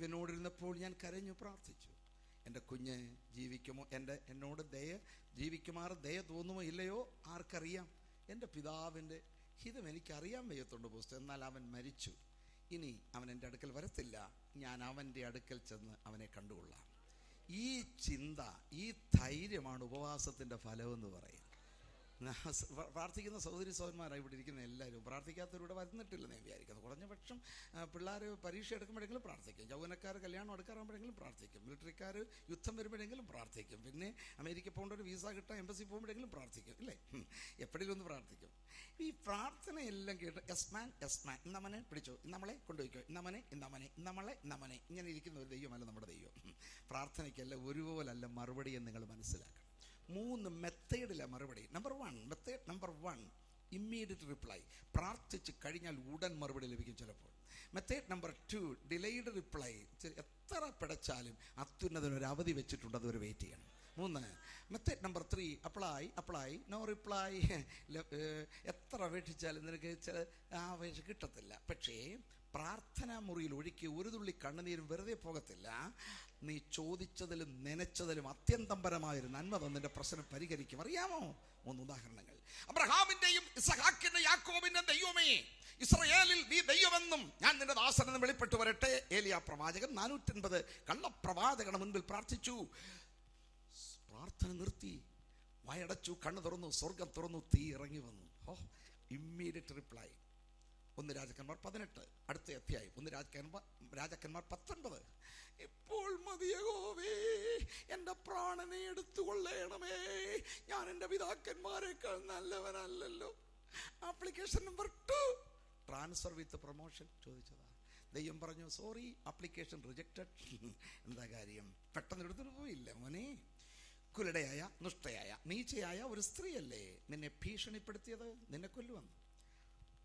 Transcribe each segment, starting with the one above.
ജീവനോടിരുന്നപ്പോൾ ഞാൻ കരഞ്ഞു പ്രാർത്ഥിച്ചു, എൻ്റെ കുഞ്ഞ് ജീവിക്കുമോ, എന്നോട് ജീവിക്കുമാറ് ദയ തോന്നുമോ ഇല്ലയോ ആർക്കറിയാം. എൻ്റെ പിതാവിൻ്റെ ഹിതം എനിക്കറിയാൻ വയ്യത്തുണ്ട് പുസ്തകം. എന്നാൽ അവൻ മരിച്ചു, ഇനി അവൻ എൻ്റെ അടുക്കൽ വരത്തില്ല, ഞാൻ അവൻ്റെ അടുക്കൽ ചെന്ന് അവനെ കണ്ടുകൊള്ളാം. ഈ ചിന്ത, ഈ ധൈര്യമാണ് ഉപവാസത്തിൻ്റെ ഫലമെന്ന് പറയുന്നത്. പ്രാർത്ഥിക്കുന്ന സഹോദരി സഹോദരന്മാരായി ഇവിടെ ഇരിക്കുന്ന എല്ലാവരും പ്രാർത്ഥിക്കാത്തവരിവിടെ വരുന്നിട്ടില്ലെന്ന് ഞാൻ വിചാരിക്കുന്നു. കുറഞ്ഞ പക്ഷം പിള്ളേർ പരീക്ഷ എടുക്കുമ്പോഴെങ്കിലും പ്രാർത്ഥിക്കും, യൗവനക്കാർ കല്യാണം എടുക്കാറാകുമ്പോഴെങ്കിലും പ്രാർത്ഥിക്കും, മിലിറ്ററിക്കാർ യുദ്ധം വരുമ്പോഴെങ്കിലും പ്രാർത്ഥിക്കും, പിന്നെ അമേരിക്ക പോകേണ്ട ഒരു വിസ കിട്ടാൻ എംബസി പോകുമ്പോഴെങ്കിലും പ്രാർത്ഥിക്കും, ഇല്ലേ? എപ്പോഴെങ്കിലും ഒന്ന് പ്രാർത്ഥിക്കും. ഈ പ്രാർത്ഥനയെല്ലാം കേട്ട് യെസ് മാൻ ഇന്നമനെ പിടിച്ചോ, ഇന്നമ്മളെ കൊണ്ടുപോയിക്കോ, ഇന്നമനെ ഇങ്ങനെ ഇരിക്കുന്ന ഒരു ദൈവമല്ല നമ്മുടെ ദൈവം. പ്രാർത്ഥനയ്ക്കല്ല ഒരുപോലല്ല മറുപടി എന്ന് നിങ്ങൾ മനസ്സിലാക്കണം. 3 മെത്തേഡിലാണ് മറുപടി. മെത്തേഡ് നമ്പർ 1 ഇമ്മീഡിയറ്റ് റിപ്ലൈ, പ്രാർത്ഥിച്ച് കഴിഞ്ഞാൽ ഉടൻ മറുപടി ലഭിക്കും ചിലപ്പോൾ. മെത്തേഡ് നമ്പർ 2 ഡിലേഡ് റിപ്ലൈ, എത്ര പിടച്ചാലും അത്യുന്നതിനൊരു അവധി വെച്ചിട്ടുണ്ട്, അതൊരു വെയിറ്റ് ചെയ്യണം. 3 method number 3 apply no reply, എത്ര അപേക്ഷിച്ചാലും നിനക്ക് ചില അപേക്ഷ കിട്ടത്തില്ല. പക്ഷേ പ്രാർത്ഥനാ മുറിയിൽ ഒഴുക്കി ഒരു തുള്ളി കണ്ണുനീരും വെറുതെ പോകത്തില്ല. നീ ചോദിച്ചതിലും നനച്ചതിലും അത്യന്തം പരമായൊരു നന്മ തന്നിന്റെ പ്രശ്നം പരിഹരിക്കും. അറിയാമോ? 3 ഉദാഹരണങ്ങൾ. അബ്രഹാമിന്റെയും ഇസഹാക്കിന്റെയും യാക്കോബിന്റെയും ദൈവമേ, ഇസ്രായേലിൽ നീ ദൈവമെന്നും ഞാൻ നിന്റെ ദാസനെന്ന് വെളിപ്പെട്ടു വരട്ടെ. ഏലിയാ പ്രവാചകൻ 450 കള്ളപ്രവാചകന് മുൻപിൽ പ്രാർത്ഥിച്ചു. പ്രാർത്ഥന നിർത്തി, വായടച്ചു, കണ്ണു തുറന്നു, സ്വർഗം തുറന്നു, തീ ഇറങ്ങി വന്നു. Immediate reply. 1 രാജാക്കന്മാർ 18 അടുത്ത അധ്യായം. 1 രാജാക്കന്മാർ 19. ഇപ്പോൾ മതിയഹോവേ, എൻ്റെ പ്രാണനെ എടുത്തുകൊള്ളണമേ, ഞാൻ എൻ്റെ പിതാക്കന്മാരെക്കാൾ നല്ലവനല്ലല്ലോ. Application number 2 transfer with promotion ചോദിച്ചതാ. ദൈവം പറഞ്ഞു സോറി, ആപ്ലിക്കേഷൻ റിജക്റ്റഡ്. എന്താ കാര്യം? പെട്ടെന്ന് എടുത്തിട്ട് പോയില്ല മോനെ. കുലടയായ, ദുഷ്ടയായ, നീച്ചയായ ഒരു സ്ത്രീയല്ലേ നിന്നെ ഭീഷണിപ്പെടുത്തിയത്, നിന്നെ കൊല്ലുവന്നു.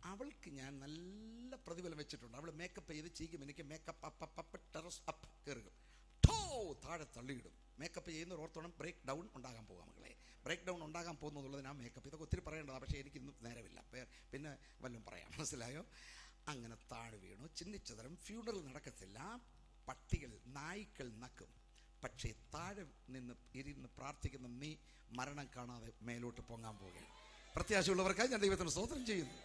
അവൾക്ക് ഞാൻ നല്ല പ്രതിഫലം വെച്ചിട്ടുണ്ട്. അവൾ മേക്കപ്പ് ചെയ്ത് ചീക്കും, എനിക്ക് മേക്കപ്പ് ടെറസ് അപ്പ് കയറും, താഴെ തള്ളിയിടും. മേക്കപ്പ് ചെയ്യുന്നവർ ഓർത്തോണം, ബ്രേക്ക് ഡൗൺ ഉണ്ടാകാൻ പോകാം മക്കളെ. ബ്രേക്ക് ഡൗൺ ഉണ്ടാകാൻ പോകുന്നതുള്ളതിന് ആ മേക്കപ്പ്, ഇതൊക്കെ ഒത്തിരി പറയേണ്ടതാണ്, പക്ഷേ എനിക്കിന്നും നേരമില്ല, പിന്നെ വല്ലതും പറയാം, മനസ്സിലായോ? അങ്ങനെ താഴെ വീണു, ചിന്നിച്ചതരം. ഫ്യൂണറൽ നടക്കത്തില്ല, പട്ടികൾ നായ്ക്കൾ നക്കും. പക്ഷേ താഴെ ഇരുന്ന് പ്രാർത്ഥിക്കുന്ന നീ മരണം കാണാതെ മേലോട്ട് പൊങ്ങാൻ പോകുകയാണ്. പ്രത്യാശയുള്ളവർക്കായി ഞാൻ ദൈവത്തിന് സ്തോത്രം ചെയ്യുന്നു.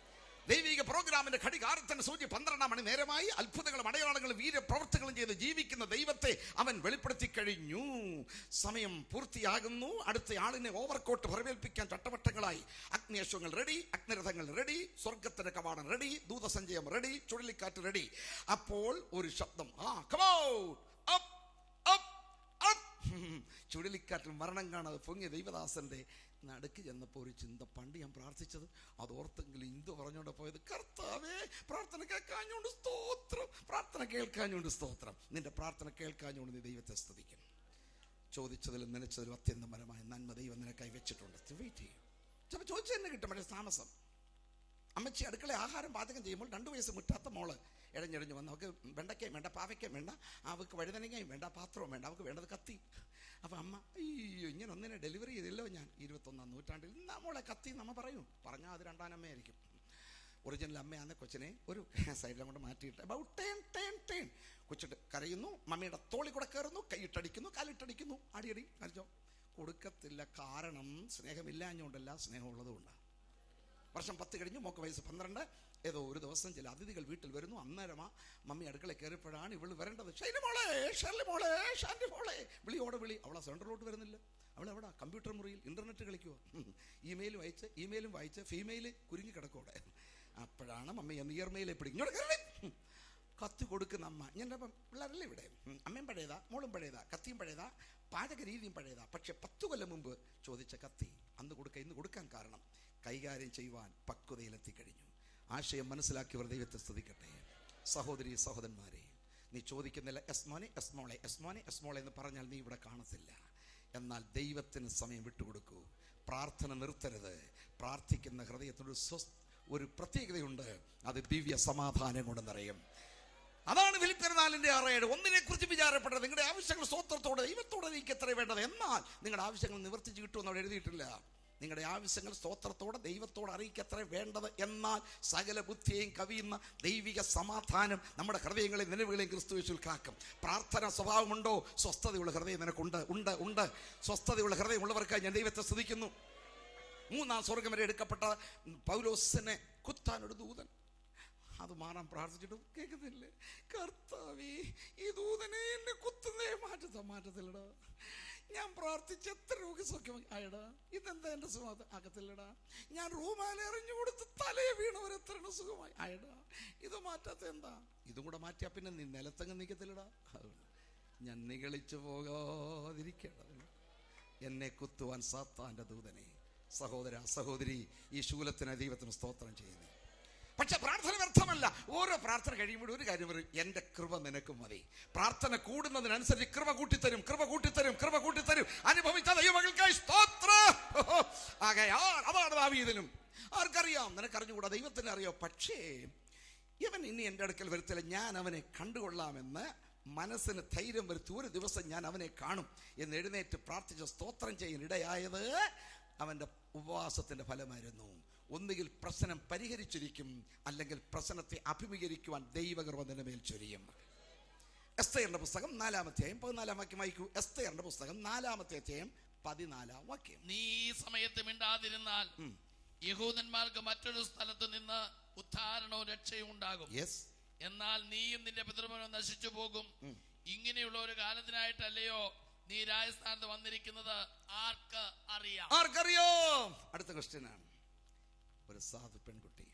ദൈവിക പ്രോഗ്രാമിന്റെ ഘടികാരത്തിന് സൂചി 12 മണി നേരമായി. അത്ഭുതങ്ങളും അടയാളങ്ങളും വീരപ്രവൃത്തികളും ചെയ്ത് ജീവിക്കുന്ന ദൈവത്തെ അവൻ വെളിപ്പെടുത്തി കഴിഞ്ഞു. സമയം പൂർത്തിയാകുന്നു. അടുത്ത ആളിനെ ഓവർകോട്ട് വരവേൽപ്പിക്കാൻ ചട്ടവട്ടങ്ങളായി. അഗ്നിയശ്വങ്ങൾ റെഡി, അഗ്നിരഥങ്ങൾ റെഡി, സ്വർഗത്തിന്റെ കവാടം റെഡി, ദൂതസഞ്ചയം റെഡി, ചുഴലിക്കാറ്റ് റെഡി. അപ്പോൾ ഒരു ശബ്ദം, ചുഴലിക്കാറ്റിൽ മരണം കാണാതെ പൊങ്ങിയ ദൈവദാസന്റെ നടുക്ക് ചെന്നപ്പോൾ ഒരു ചിന്ത, പണ്ട് ഞാൻ പ്രാർത്ഥിച്ചത് അതോർത്തെങ്കിലും ഇന്ത് പറഞ്ഞുകൊണ്ട് പോയത്. കർത്താവേ, പ്രാർത്ഥന കേൾക്കാഞ്ഞുകൊണ്ട് സ്തോത്രം, പ്രാർത്ഥന കേൾക്കാഞ്ഞുകൊണ്ട് സ്തോത്രം. നിന്റെ പ്രാർത്ഥന കേൾക്കാഞ്ഞുകൊണ്ട് നീ ദൈവത്തെ സ്തുതിക്കണം. ചോദിച്ചതിലും നനച്ചതിലും അത്യന്തപരമായ നന്മ ദൈവം നിനക്കായി വെച്ചിട്ടുണ്ട്. വെയിറ്റ് ചെയ്യും. ചിലപ്പോൾ ചോദിച്ചു തന്നെ കിട്ടും, പക്ഷേ താമസം. അമ്മച്ചി അടുക്കള ആഹാരം പാചകം ചെയ്യുമ്പോൾ 2 വയസ്സ് മുറ്റാത്ത മോള് ഇഴഞ്ഞിഴഞ്ഞു വന്ന്, അവൾക്ക് വെണ്ടയ്ക്കയും വേണ്ട, പാവയ്ക്കയും വേണ്ട, അവൾക്ക് വഴുതനങ്ങയും വേണ്ട, പാത്രവും വേണ്ട, അവൾക്ക് വേണ്ടത് കത്തി. അപ്പം അമ്മ, അയ്യോ, ഇങ്ങനെ ഒന്നിനെ ഡെലിവറി ചെയ്തില്ലോ ഞാൻ 21ാം നൂറ്റാണ്ടിൽ. നമ്മളെ കത്തി നമ്മ പറഞ്ഞാൽ അത് 2ാം അമ്മയായിരിക്കും. ഒറിജിനൽ അമ്മയാന്ന കൊച്ചിനെ ഒരു സൈഡിലും കൊണ്ട് മാറ്റിയിട്ട് അബൌട്ട് ടേൺ കൊച്ചിട്ട് കരയുന്നു. മമ്മിയുടെ തോളി കൂടെ കയറുന്നു, കൈയിട്ടടിക്കുന്നു, കാലിട്ടടിക്കുന്നു, അടിയടി കളിച്ചോ. കൊടുക്കത്തില്ല. കാരണം സ്നേഹമില്ലാഞ്ഞുകൊണ്ടല്ല, സ്നേഹമുള്ളതുകൊണ്ടാണ്. വർഷം 10 കഴിഞ്ഞു, മോക്ക് വയസ്സ് 12. ഏതോ ഒരു ദിവസം ചില അതിഥികൾ വീട്ടിൽ വരുന്നു. അന്നേരമാ മമ്മി അടുക്കള കയറിയപ്പോഴാണ് ഇവള് വരേണ്ടത്. ഷൈനി മോളെ, ഷെർലി മോളെ, ഷാൻഡി മോളെ, വിളിയോടെ വിളി. അവളെ സെൻട്രലോട്ട് വരുന്നില്ല. അവളെവിടാ? കമ്പ്യൂട്ടർ മുറിയിൽ ഇന്റർനെറ്റ് കളിക്കുവോ. ഇമെയിലും വായിച്ച് ഫീമെയിൽ കുരുങ്ങി കിടക്കോടെ. അപ്പോഴാണ് മമ്മി നിയർമെയിലെ പിടിക്കും. ഇങ്ങോട്ട് കയറി കത്തി കൊടുക്കുന്ന അമ്മ. ഞാൻ പിള്ളേരല്ലേ ഇവിടെ. അമ്മയും പഴയതാ, മോളും പഴയതാ, കത്തിയും പഴയതാ, പാചക രീതിയും പഴയതാ. പക്ഷെ 10 കൊല്ലം മുമ്പ് ചോദിച്ച കത്തി അന്ന് ഇന്ന് കൊടുക്കാൻ കാരണം കൈകാര്യം ചെയ്യുവാൻ പക്വതയിലെത്തിക്കഴിഞ്ഞു. ആശയം മനസ്സിലാക്കിയവർ ദൈവത്തെ സ്തുതിക്കട്ടെ. സഹോദരി സഹോദരന്മാരെ, നീ ചോദിക്കുന്നില്ല എസ്മോനെ എസ്മോളെ എസ്മോനെ എസ്മോളെ എന്ന് പറഞ്ഞാൽ നീ ഇവിടെ കാണത്തില്ല. എന്നാൽ ദൈവത്തിന് സമയം വിട്ടുകൊടുക്കൂ. പ്രാർത്ഥന നിർത്തരുത്. പ്രാർത്ഥിക്കുന്ന ഹൃദയത്തിനൊരു ഒരു പ്രത്യേകതയുണ്ട്. അത് ദിവ്യ സമാധാനം കൊണ്ട് നിറയും. അതാണ് ഫിലിപ്പിയർ 4:6-7. ഒന്നിനെ കുറിച്ച് വിചാരപ്പെട്ടത്, നിങ്ങളുടെ ആവശ്യങ്ങൾ സ്തോത്രത്തോടെ ദൈവത്തോടെ എനിക്ക് എത്ര വേണ്ടത്, എന്നാൽ നിങ്ങളുടെ ആവശ്യങ്ങൾ നിവർത്തിച്ച് കിട്ടുമെന്ന് അവിടെ എഴുതിയിട്ടില്ല. നിങ്ങളുടെ ആവശ്യങ്ങൾ സ്തോത്രത്തോടെ ദൈവത്തോട് അറിയിക്കത്ര വേണ്ടത്. എന്നാൽ സകല ബുദ്ധിയെയും കവിയുന്ന ദൈവിക സമാധാനം നമ്മുടെ ഹൃദയങ്ങളെ നിലവുകളെയും ക്രിസ്തുയേശുവിൽ കാക്കും. പ്രാർത്ഥന സ്വഭാവമുണ്ടോ? സ്വസ്ഥതയുള്ള ഹൃദയം നിനക്കുണ്ട്. ഉണ്ട്. സ്വസ്ഥതയുള്ള ഹൃദയമുള്ളവർക്കായി ഞാൻ ദൈവത്തെ സ്തുതിക്കുന്നു. 3-ാം സ്വർഗം വരെ എടുക്കപ്പെട്ട പൗലോസിനെ കുത്താനൊരു ദൂതൻ, അത് മാറാൻ പ്രാർത്ഥിച്ചിട്ടും കേൾക്കുന്നില്ലേ? കർത്താവേ, ഈ ദൂതനെ എന്നെ കുത്തുന്നേ മാറ്റത്തില്ലടാ. ഞാൻ പ്രാർത്ഥിച്ച് എത്ര രോഗസൗഖ്യം ആയടാ, ഇതെന്താ എന്റെ സുഖം ആകത്തില്ലടാ. ഞാൻ റൂമാല എറിഞ്ഞു കൊടുത്ത് തലയെ വീണവരെത്ര സുഖമായി ആയടാ, ഇത് മാറ്റാത്ത എന്താ? ഇതും കൂടെ മാറ്റിയാ പിന്നെ നീ നിലത്തങ്ങ് നിൽക്കത്തില്ലടാ. ഞാൻ നിഗളിച്ചു പോകാതിരിക്കണം. എന്നെ കുത്തുവാൻ സാത്താന്റെ ദൂതനെ. സഹോദര സഹോദരി, ഈ ശൂലത്തിന് ദൈവത്തിന് സ്തോത്രം ചെയ്യുന്നു. പക്ഷെ പ്രാർത്ഥന വ്യർത്ഥമല്ല. ഓരോ പ്രാർത്ഥന കഴിയുമ്പോഴും ഒരു കാര്യം പറയും, എന്റെ കൃപ നിനക്ക് മതി. പ്രാർത്ഥന കൂടുന്നതിനനുസരിച്ച് കൃപ കൂട്ടിത്തരും. അനുഭവിച്ച ദൈവമക്കൾക്കായി സ്തോത്രം. അതാണ് ദാവീദിനും. ആർക്കറിയാം? നിനക്കറിഞ്ഞുകൂടാ, ദൈവത്തിന് അറിയാം. പക്ഷേ ഇവൻ ഇനി എൻ്റെ അടുക്കൽ വരുത്തില്ല, ഞാൻ അവനെ കണ്ടുകൊള്ളാമെന്ന് മനസ്സിന് ധൈര്യം വരുത്തി ഒരു ദിവസം ഞാൻ അവനെ കാണും എന്ന് എഴുന്നേറ്റ് പ്രാർത്ഥിച്ച് സ്തോത്രം ചെയ്യാനിടയായത് അവൻ്റെ ഉപവാസത്തിൻ്റെ ഫലമായിരുന്നു. ഒന്നുകിൽ പ്രശ്നം പരിഹരിച്ചിരിക്കും, അല്ലെങ്കിൽ പ്രശ്നത്തെ അഭിമുഖീകരിക്കുവാൻ ദൈവകൃപ നിന്റെ മേൽ ചൊരിയും. എസ്തേറിന്റെ പുസ്തകം 4-ാം അധ്യായം 14-ാം വാക്യം വായിക്കൂ. എസ്തേറിന്റെ പുസ്തകം 4-ാമത്തെ അധ്യായം 14-ാം വാക്യം. നീ ഈ സമയത്ത് മിണ്ടാതിരുന്നാൽ യഹൂദന്മാർക്ക് മറ്റൊരു സ്ഥലത്ത് നിന്ന് ഉദ്ധാരണവും രക്ഷയും ഉണ്ടാകും. എന്നാൽ നീയും നിന്റെ പിതൃഭവനവും നശിച്ചു പോകും. ഇങ്ങനെയുള്ള ഒരു കാലത്തിനായിട്ടല്ലയോ നീ രാജസ്ഥാനത്ത് വന്നിരിക്കുന്നത്? ആർക്കറിയാം? അടുത്ത ക്വസ്റ്റ്യനാണ്. ഒരു സാധു പെൺകുട്ടി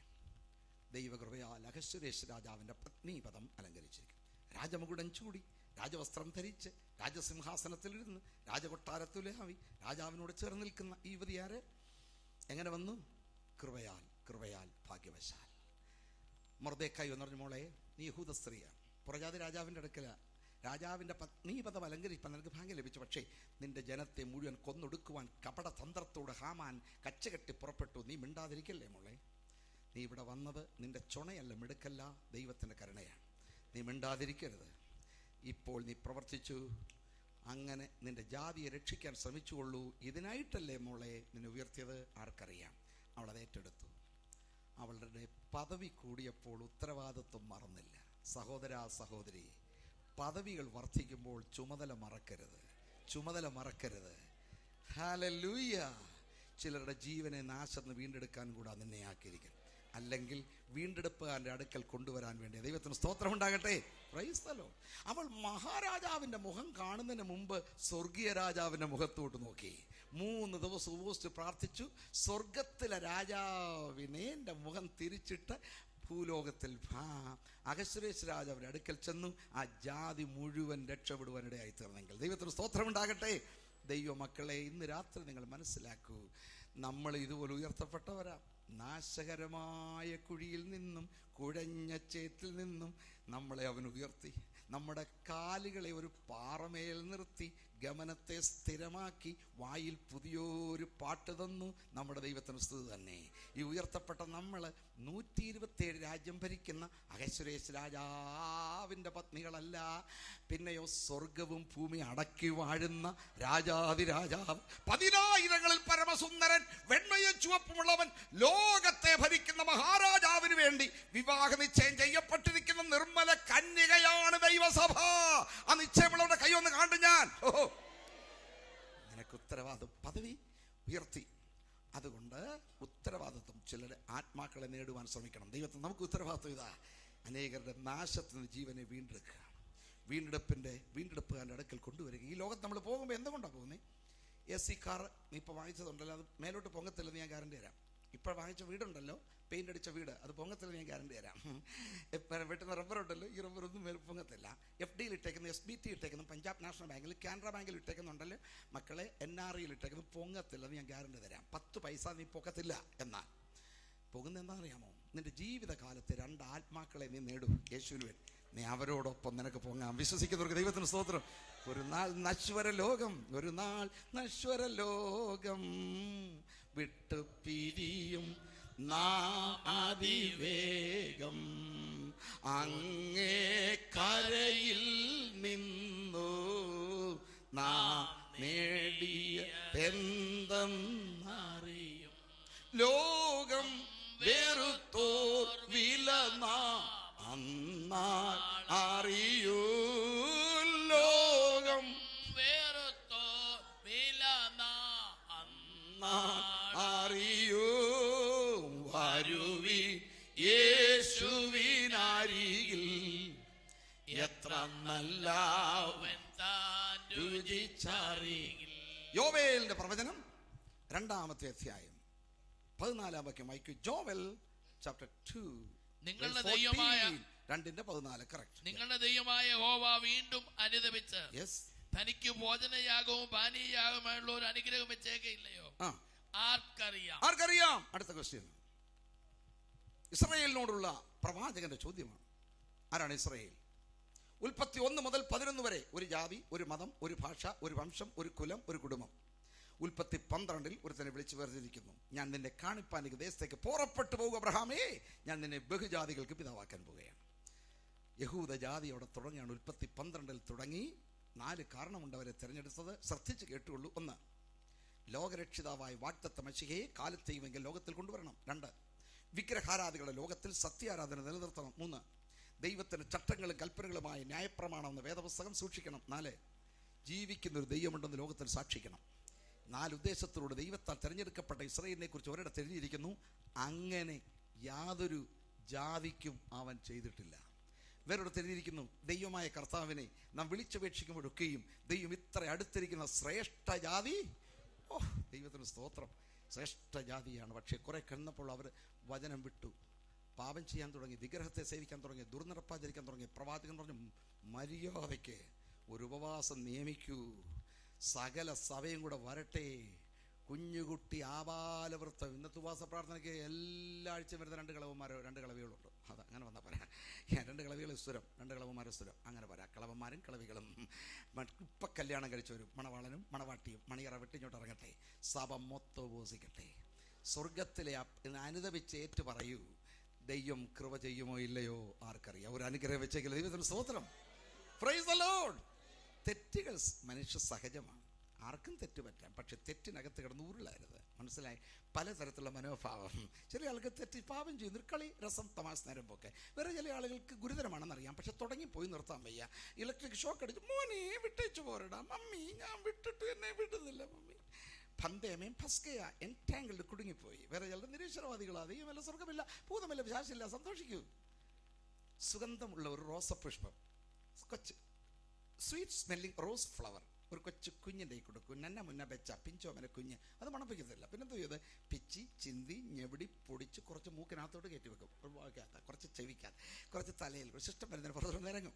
ദൈവകൃപയാൽ അഹശ്വേരോശ് രാജാവിന്റെ പത്നീപദം അലങ്കരിച്ചിരിക്കും. രാജമുകുടം ചൂടി, രാജവസ്ത്രം ധരിച്ച്, രാജസിംഹാസനത്തിലിരുന്ന്, രാജകൊട്ടാരത്തിലാവി രാജാവിനോട് ചേർന്ന് നിൽക്കുന്ന ഈ യുവതിയാര് എങ്ങനെ വന്നു? കൃപയാൽ ഭാഗ്യവശാൽ. മൊർദെഖായി എന്ന് പറഞ്ഞ, മോളെ, നീ യഹൂദ സ്ത്രീയാണ്, പുറജാതി രാജാവിൻ്റെ അടുക്കല, രാജാവിൻ്റെ പത്നീപദം അലങ്കരിക്കാൻ നിനക്ക് ഭാഗ്യം ലഭിച്ചു. പക്ഷേ നിന്റെ ജനത്തെ മുഴുവൻ കൊന്നൊടുക്കുവാൻ കപടതന്ത്രത്തോട് ഹാമാൻ കച്ചകെട്ടി പുറപ്പെട്ടു. നീ മിണ്ടാതിരിക്കല്ലേ മോളെ? നീ ഇവിടെ വന്നത് നിന്റെ ചുണയല്ല, മിടുക്കല്ല, ദൈവത്തിൻ്റെ കരുണയാണ്. നീ മിണ്ടാതിരിക്കരുത്. ഇപ്പോൾ നീ പ്രവർത്തിച്ചു, അങ്ങനെ നിന്റെ ജാതിയെ രക്ഷിക്കാൻ ശ്രമിച്ചുകൊള്ളൂ. ഇതിനായിട്ടല്ലേ മോളെ നിന്നെ ഉയർത്തിയത്? ആർക്കറിയാം? അവൾ അത് ഏറ്റെടുത്തു. അവളുടെ പദവി കൂടിയപ്പോൾ ഉത്തരവാദിത്വം മറന്നില്ല. സഹോദര സഹോദരി, പദവികൾ വർദ്ധിക്കുമ്പോൾ ചുമതല മറക്കരുത്. ഹല്ലേലൂയ. ചിലരുടെ ജീവനെ നാശത്തിന് വീണ്ടെടുക്കാൻ കൂടാ നിന്നെ ആക്കിയിരിക്കും. അല്ലെങ്കിൽ വീണ്ടെടുപ്പുകാരൻ്റെ അടുക്കൽ കൊണ്ടുവരാൻ വേണ്ടി. ദൈവത്തിന് സ്തോത്രം ഉണ്ടാകട്ടെ. Price the Lord. അവൾ മഹാരാജാവിൻ്റെ മുഖം കാണുന്നതിന് മുമ്പ് സ്വർഗീയ രാജാവിൻ്റെ മുഖത്തോട്ട് നോക്കി. 3 ദിവസം ഉപവസിച്ച് പ്രാർത്ഥിച്ചു. സ്വർഗത്തിലെ രാജാവിനെ എൻ്റെ മുഖം തിരിച്ചിട്ട് ഭൂലോകത്തിൽ അഹശ്വേരോശ് രാജാവിൻ്റെ അടുക്കൽ ചെന്നു. ആ ജാതി മുഴുവൻ രക്ഷപ്പെടുവാനിടയായി തീർന്നെങ്കിൽ. ദൈവത്തിന് സ്തോത്രം ഉണ്ടാകട്ടെ. ദൈവമക്കളെ, ഇന്ന് രാത്രി നിങ്ങൾ മനസ്സിലാക്കൂ, നമ്മൾ ഇതുപോലെ ഉയർത്തപ്പെട്ടവരാ. നാശകരമായ കുഴിയിൽ നിന്നും, കുഴഞ്ഞ ചേറ്റിൽ നിന്നും നമ്മളെ അവൻ ഉയർത്തി. നമ്മുടെ കാലുകളെ ഒരു പാറമേൽ നിർത്തി ഗമനത്തെ സ്ഥിരമാക്കി വായിൽ പുതിയൊരു പാട്ട് തന്നു. നമ്മുടെ ദൈവത്തിന് സ്തുതി തന്നെ. ഈ ഉയർത്തപ്പെട്ട നമ്മൾ 127 രാജ്യം ഭരിക്കുന്ന അഹശ്വേരോശ് രാജാവിൻ്റെ പത്നികളല്ല. പിന്നെയോ സ്വർഗവും ഭൂമി അടക്കി വാഴുന്ന രാജാതിരാജാവ്, 10,000ങ്ങളിൽ പരമസുന്ദരൻ, വെണ്മയും ചുവപ്പുമുള്ളവൻ, ലോകത്തെ ഭരിക്കുന്ന മഹാരാജാവിന് വേണ്ടി വിവാഹ നിശ്ചയം ചെയ്യപ്പെട്ടിരിക്കുന്ന നിർമ്മല കന്യകയാണ് ദൈവസഭ. ആ നിശ്ചയമുള്ളവരുടെ കൈയൊന്ന് കാണു. ഞാൻ നിനക്ക് ഉത്തരവാദിത്വം, പദവി ഉയർത്തി. അതുകൊണ്ട് ഉത്തരവാദിത്വം, ചിലരുടെ ആത്മാക്കളെ നേടുവാൻ ശ്രമിക്കണം. ദൈവത്തിന് നമുക്ക് ഉത്തരവാദിത്വം ഇതാ. അനേകരുടെ നാശത്തിന് ജീവനെ വീണ്ടെടുപ്പുകാരൻ്റെ അടുക്കൽ കൊണ്ടുവരിക. ഈ ലോകത്ത് നമ്മൾ പോകുമ്പോൾ എന്തുകൊണ്ടാണ് പോകുന്നത്? AC കാർ നീ ഇപ്പോൾ വാങ്ങിച്ചതുണ്ടല്ലോ, അത് മേലോട്ട് പൊങ്ങത്തില്ലെന്ന് ഞാൻ ഗ്യാരണ്ടി തരാം. ഇപ്പോൾ വാങ്ങിച്ച വീടുണ്ടല്ലോ, പെയിൻ്റ് അടിച്ച വീട്, അത് പൊങ്ങത്തില്ലെന്ന് ഞാൻ ഗ്യാരണ്ടി തരാം. വെട്ടുന്ന റബ്ബറുണ്ടല്ലോ, ഈ റബ്ബറൊന്നും മേൽ പൊങ്ങത്തില്ല. FDയിൽ ഇട്ടേക്കുന്നു, SBT ഇട്ടേക്കുന്നു, പഞ്ചാബ് നാഷണൽ ബാങ്കിൽ, കാനറ ബാങ്കിൽ ഇട്ടേക്കുന്നുണ്ടല്ലോ മക്കളെ, NREയിൽ ഇട്ടേക്കുന്നു, പൊങ്ങത്തില്ലെന്ന് ഞാൻ ഗ്യാരണ്ടി തരാം. 10 പൈസ നീ പൊക്കത്തില്ല. എന്നാൽ പോകുന്ന എന്താ അറിയാമോ? നിന്റെ ജീവിതകാലത്ത് 2 ആത്മാക്കളെ നീ നേടും യേശുവിന് വേണ്ടി. നീ അവരോടൊപ്പം നിനക്ക് പൊങ്ങാം. വിശ്വസിക്കുന്നവർക്ക് ദൈവത്തിന് സ്തോത്രം. ഒരു നാൾ നശ്വര ലോകം വിട്ടു പിരിയും അതിവേഗം. അങ്ങേ കരയിൽ നിന്നു നാം നേടിയ എന്തെന്നറിയാം. ലോകം വെറുത്തോർ വില നാൾ അറിയൂ. ലോകം വെറുത്തോർ വില നാൾ അറിയൂ. വരുവി യേശുവിനരികിൽ എത്ര നല്ല രുചിച്ചറിയിൽ. യോവേലിന്റെ പ്രവചനം 2-ാമത്തെ അധ്യായം 14-ാം വാക്യം വായിക്കൂ. ജോവൽ ചാപ്റ്റർ 2 നിങ്ങളുടെ ദൈവമായ 2:14. കറക്റ്റ്. നിങ്ങളുടെ ദൈവമായ യഹോവ വീണ്ടും അനുദപിച്ച് തനിക്ക് ഭോജനയാഗവും പാനീയയാഗവുമായുള്ള ഒരു അനുഗ്രഹം വെച്ചേക്കയില്ലയോ? ആർക്കറിയാം? അടുത്ത ക്വസ്റ്റ്യൻ ഇസ്രായേലിനോടുള്ള പ്രവാചകന്റെ ചോദ്യമാണ്. ആരാണ് ഇസ്രായേൽ? ഉൽപ്പത്തി 1 മുതൽ 11 വരെ ഒരു ജാതി, ഒരു മതം, ഒരു ഭാഷ, ഒരു വംശം, ഒരു കുലം, ഒരു കുടുംബം. ഉൽപ്പത്തി 12 ഒരുത്തനെ വിളിച്ചു വേർതിരിക്കുന്നു. ഞാൻ നിന്നെ കാണിപ്പാൻ ദേശത്തേക്ക് പുറപ്പെട്ടു പോകുക അബ്രഹാമേ, ഞാൻ നിന്നെ ബഹുജാതികൾക്ക് പിതാവാക്കാൻ പോവുകയാണ്. യഹൂദ ജാതി അവിടെ തുടങ്ങിയാണ്. ഉൽപ്പത്തി 12 തുടങ്ങി 4 കാരണമുണ്ട് അവരെ തിരഞ്ഞെടുത്തത്. ശ്രദ്ധിച്ച് കേട്ടുള്ളൂ. 1, ലോകരക്ഷിതാവായ വാഗ്ദത്ത മശിഹയെ കാലത്തെയുമെങ്കിൽ ലോകത്തിൽ കൊണ്ടുവരണം. 2, വിഗ്രഹാരാധികളുടെ ലോകത്തിൽ സത്യാരാധന നിലനിർത്തണം. 3, ദൈവത്തിന് ചട്ടങ്ങളും കൽപ്പനകളുമായ ന്യായപ്രമാണം എന്ന വേദപുസ്തകം സൂക്ഷിക്കണം. 4, ജീവിക്കുന്നൊരു ദൈവമുണ്ടെന്ന് ലോകത്തിൽ സാക്ഷിക്കണം. 4 ഉദ്ദേശത്തിലൂടെ ദൈവത്താൽ തിരഞ്ഞെടുക്കപ്പെട്ട ഇസ്രായേലിനെ കുറിച്ച് ഒരിടത്ത് എഴുതിയിരിക്കുന്നു, അങ്ങനെ യാതൊരു ജാതിക്കും അവൻ ചെയ്തിട്ടില്ല. വേറൊരിടത്ത് എഴുതിയിരിക്കുന്നു, ദൈവമായ കർത്താവിനെ നാം വിളിച്ചപേക്ഷിക്കുമ്പോഴൊക്കെയും ദൈവം ഇത്ര അടുത്തിരിക്കുന്ന ശ്രേഷ്ഠ ജാതി. ദൈവത്തിന് സ്തോത്രം. ശ്രേഷ്ഠ ജാതിയാണ്. പക്ഷേ കുറെ കഴിഞ്ഞപ്പോൾ അവർ വചനം വിട്ടു, പാപം ചെയ്യാൻ തുടങ്ങി, വിഗ്രഹത്തെ സേവിക്കാൻ തുടങ്ങി, ദുർനടപ്പാചരിക്കാൻ തുടങ്ങി. പ്രവാചകൻ പറഞ്ഞു, മര്യാദയ്ക്ക് ഒരു ഉപവാസം നിയമിക്കൂ, സകല സഭയും കൂടെ വരട്ടെ, കുഞ്ഞുകുട്ടി ആബാലവൃത്തം. ഇന്നത്തെ ഉപവാസ പ്രാർത്ഥനയ്ക്ക് എല്ലാ ആഴ്ചയും വരുന്ന 2 കളവന്മാരോ 2 കളവികളുണ്ട്. അത് അങ്ങനെ വന്നാൽ പറയാം. 2 കളവികൾ സ്ഥിരം, 2 കളവന്മാരും സ്ഥിരം. അങ്ങനെ പറയാം. കളവന്മാരും കളവികളും. ഇപ്പം കല്യാണം കഴിച്ചവരും മണവാളനും മണവാട്ടിയും മണിയറ വെട്ടിഞ്ഞോട്ട് ഇറങ്ങട്ടെ, സഭ മൊത്തം ഉപവസിക്കട്ടെ. സ്വർഗത്തിലെ അനുദപിച്ച് ഏറ്റു പറയൂ, ദൈവം കൃപ ചെയ്യുമോ ഇല്ലയോ ആർക്കറിയാം. ഒരു അനുഗ്രഹം വെച്ചെങ്കിൽ ദൈവത്തിന് സ്തോത്രം. Price the Lord. തെറ്റുകൾ മനുഷ്യ സഹജമാണ്. ആർക്കും തെറ്റ് പറ്റാം. പക്ഷെ തെറ്റിനകത്ത് കിടന്ന് ഉരുളരുത്. മനസ്സിലായി? പലതരത്തിലുള്ള മനോഭാവം. ചില ആൾക്ക് തെറ്റ് പാപം ചെയ്യുന്നു, കളി, രസം, തമാശ, നേരമ്പൊക്കെ. വേറെ ചില ആളുകൾക്ക് ഗുരുതരമാണെന്നറിയാം, പക്ഷെ തുടങ്ങിപ്പോയി നിർത്താൻ വയ്യ. ഇലക്ട്രിക് ഷോക്ക് അടിച്ച്, മോനെ വിട്ടേച്ചു പോരടാ, മമ്മി ഞാൻ വിട്ടിട്ട് എന്നെ വിടുന്നില്ല മമ്മി. ഭന്തേമയും ഫസ്കയ എൻറ്റാങ്കിൾഡ് കുടുങ്ങിപ്പോയി. വേറെ ചിലർ നിരീശ്വരവാദികളാ, ദൈവമല്ല, സ്വർഗമില്ല, ഭൂതമില്ല, വിശാസില്ല. സന്തോഷിക്കൂ. സുഗന്ധമുള്ള ഒരു റോസപുഷ്പം, കൊച്ച് സ്വീറ്റ് സ്മെല്ലിംഗ് റോസ് ഫ്ലവർ ഒരു കൊച്ചു കുഞ്ഞിൻ്റെ കൊടുക്കും. നന്ന മുന്ന വെച്ച പിഞ്ചോമന കുഞ്ഞ് അത് മണപ്പിക്കത്തില്ല. പിന്നെന്തോ ചെയ്ത് പിച്ചി ചിന്തി ഞെവിടി പൊടിച്ച് കുറച്ച് മൂക്കിനകത്തോട്ട് കയറ്റി വെക്കും. കുറച്ച് ചെവിക്കാതെ, കുറച്ച് തലയിൽ, ശിഷ്ടം വരുന്നതിന് പുറത്തോട്ട് നിരങ്ങും.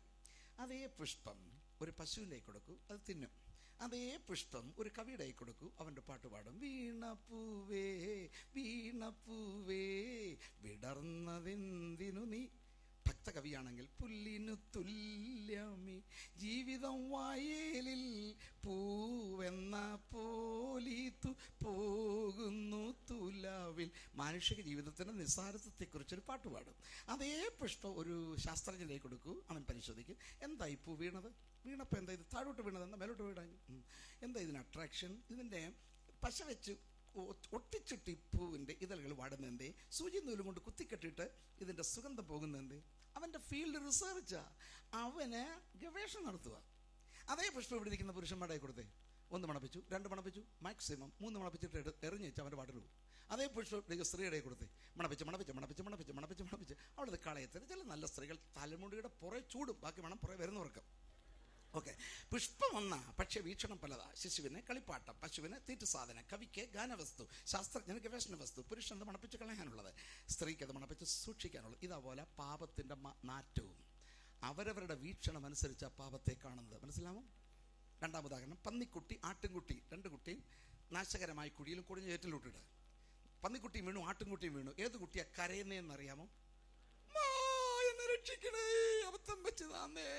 അതേ പുഷ്പം ഒരു പശുവിൻ്റെ കൊടുക്കൂ, അത് തിന്നും. അതേ പുഷ്പം ഒരു കവിയുടെ കൊടുക്കൂ, അവൻ്റെ പാട്ട് പാടും. വീണപ്പൂവേ വീണപ്പൂവേ വിടർന്നതെന്തിനു നീ. ഭക്തകവിയാണെങ്കിൽ പുല്ലിനു തുല്യമി ജീവിതം വായേലിൽ പൂവെന്ന പോലീത്തു പോകുന്നു തുലാവിൽ. മാനുഷിക ജീവിതത്തിൻ്റെ നിസ്സാരത്വത്തെക്കുറിച്ചൊരു പാട്ട് പാടും. അതേ പുഷ്പം ഒരു ശാസ്ത്രജ്ഞനെ കൊടുക്കൂ, അവൻ പരിശോധിക്കും. എന്താ ഈ പൂ വീണത്? വീണപ്പോൾ എന്താ ഇത് താഴോട്ട് വീണത്, എന്താ മേലോട്ട് വീടാൻ? എന്താ ഇതിന് അട്രാക്ഷൻ? ഇതിൻ്റെ പശ വെച്ച് ഒട്ടിച്ചിട്ട് ഈ പൂവിൻ്റെ ഇതളുകൾ വാടുന്നതിൻ്റെ, സൂചി നൂലും കൊണ്ട് കുത്തിക്കെട്ടിട്ട് ഇതിൻ്റെ സുഗന്ധം പോകുന്നതിൻ്റെ. അവൻ്റെ ഫീൽഡ് റിസർച്ചാ, അവന് ഗവേഷണം നടത്തുക. അതേ പുഷ്പം ഇവിടെ ഇരിക്കുന്ന പുരുഷന്മാരുടെ കൊടുത്തേ, 1 മണപ്പിച്ചു, 2 മണപ്പിച്ചു, മാക്സിമം 3 മണപ്പിച്ചിട്ട് എറിഞ്ഞ് വെച്ച് അവൻ്റെ പാട്ടിൽ പോകും. അതേ പുഷ്പം സ്ത്രീയുടെ കൊടുത്തേ, മണപ്പിച്ച് മണപ്പിച്ച് മണപ്പിച്ച് മണപ്പിച്ച് മണപ്പിച്ച് മണപ്പിച്ച് അവിടെ കളയത്തിന്. ചില നല്ല സ്ത്രീകൾ തലമുടിയുടെ പുറേ ചൂടും, ബാക്കി മണം പുറേ വരുന്നവർക്ക്. ഓക്കെ, പുഷ്പം ഒന്നാ, പക്ഷേ വീക്ഷണം പലതാ. ശിശുവിന് കളിപ്പാട്ടം, പശുവിന് തീറ്റ സാധനം, കവിക്ക് ഗാനവസ്തു, ശാസ്ത്രജ്ഞന് ഗവേഷണ വസ്തു, പുരുഷൻ അത് മണപ്പിച്ച് കളയാനുള്ളത്, സ്ത്രീക്ക് അത് മണപ്പിച്ച് സൂക്ഷിക്കാനുള്ളത്. ഇതേപോലെ പാപത്തിൻ്റെ നാറ്റവും അവരവരുടെ വീക്ഷണം അനുസരിച്ച് ആ പാപത്തെ കാണുന്നത്. മനസ്സിലാമോ? 2ാം ഉദാഹരണം, പന്നിക്കുട്ടി ആട്ടിൻകുട്ടി, 2 കുട്ടിയും നാശകരമായ കുഴിയിലും കുടിഞ്ഞ ഏറ്റിലൂട്ടിട്ട്. പന്നിക്കുട്ടിയും വീണു, ആട്ടിൻകുട്ടിയും വീണു. ഏത് കുട്ടിയാ കരയുന്നതെന്നറിയാമോ? എന്നെ രക്ഷിക്കണേ, അബദ്ധം പറ്റതാന്നേ,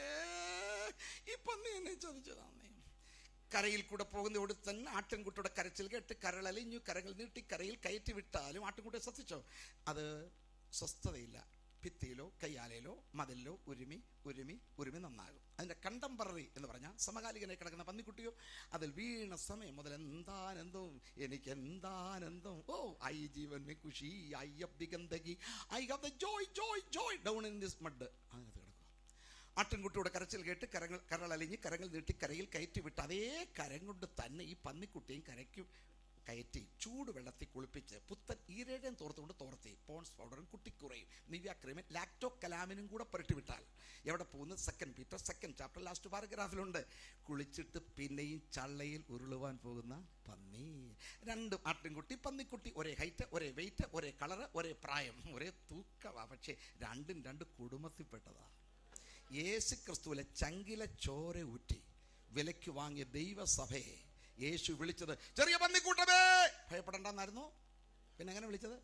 ഈ പന്നി എന്നെ ചതിച്ചതാന്നേ. കരയിൽ കൂടെ പോകുന്ന ഒടുത്തൻ ആട്ടിൻകുട്ടിയുടെ കരച്ചിൽ കേട്ട് കരളലിഞ്ഞു, കരകൾ നീട്ടി കരയിൽ കയറ്റി വിട്ടാലും ആട്ടിൻകുട്ടിയെ ശ്രദ്ധിച്ചോ? അത് സ്വസ്ഥതയില്ല, ഭിത്തിയിലോ കയ്യാലയിലോ മതിലിലോ ഉരുമി ഉരുമി ഉരുമി നന്നാകും. അതിൻ്റെ കണ്ടംപററി എന്ന് പറഞ്ഞാൽ സമകാലികനായി കിടക്കുന്ന പന്നിക്കുട്ടിയോ അതിൽ വീണ സമയം മുതൽ എന്താനന്ദവും എനിക്ക് എന്താനന്ദം, ഓ ഐ ജീവൻ മേ ഖുഷി, ഐ അബ് ദി ഗന്ദഗി, I have the joy joy joy down in this mud. അതിനകത്ത് കിടക്കുക. ആട്ടിൻകുട്ടിയുടെ കരച്ചിൽ കേട്ട് കരളലിഞ്ഞ് കരങ്ങൾ നീട്ടി കരയിൽ കയറ്റി വിട്ട് അതേ കരം കൊണ്ട് തന്നെ ഈ പന്നിക്കുട്ടിയും കരയ്ക്കും കയറ്റി ചൂടുവെള്ളത്തിൽ കുളിപ്പിച്ച് പുത്തൻ ഈരേഴയും തോർത്തി പോൺസ് പൗഡറും കുട്ടിക്കുറയും നിവ്യ ക്രീമും ലാക്ടോ കലാമിനും കൂടെ പുരട്ടി വിട്ടാൽ എവിടെ പോകുന്നത്? 2 Peter 2nd chapter ലാസ്റ്റ് പാരഗ്രാഫിലുണ്ട്. കുളിച്ചിട്ട് പിന്നെയും ചള്ളയിൽ ഉരുളുവാൻ പോകുന്ന പന്നി. 2 ആട്ടിൻകുട്ടി പന്നിക്കുട്ടി, ഒരേ ഹൈറ്റ്, ഒരേ വെയിറ്റ്, ഒരേ കളറ്, ഒരേ പ്രായം, ഒരേ തൂക്കമാ. പക്ഷേ 2 കുടുംബത്തിൽപ്പെട്ടതാ. യേശു ക്രിസ്തുവിലെ ചങ്കിലെ ചോര ഊറ്റി വിലയ്ക്ക് വാങ്ങിയ ദൈവസഭയെ യേശു വിളിച്ചത് ചെറിയ പന്നിക്കൂട്ടമേ ഭയപ്പെടണ്ടെന്നായിരുന്നു. പിന്നെ എങ്ങനെ വിളിച്ചത്?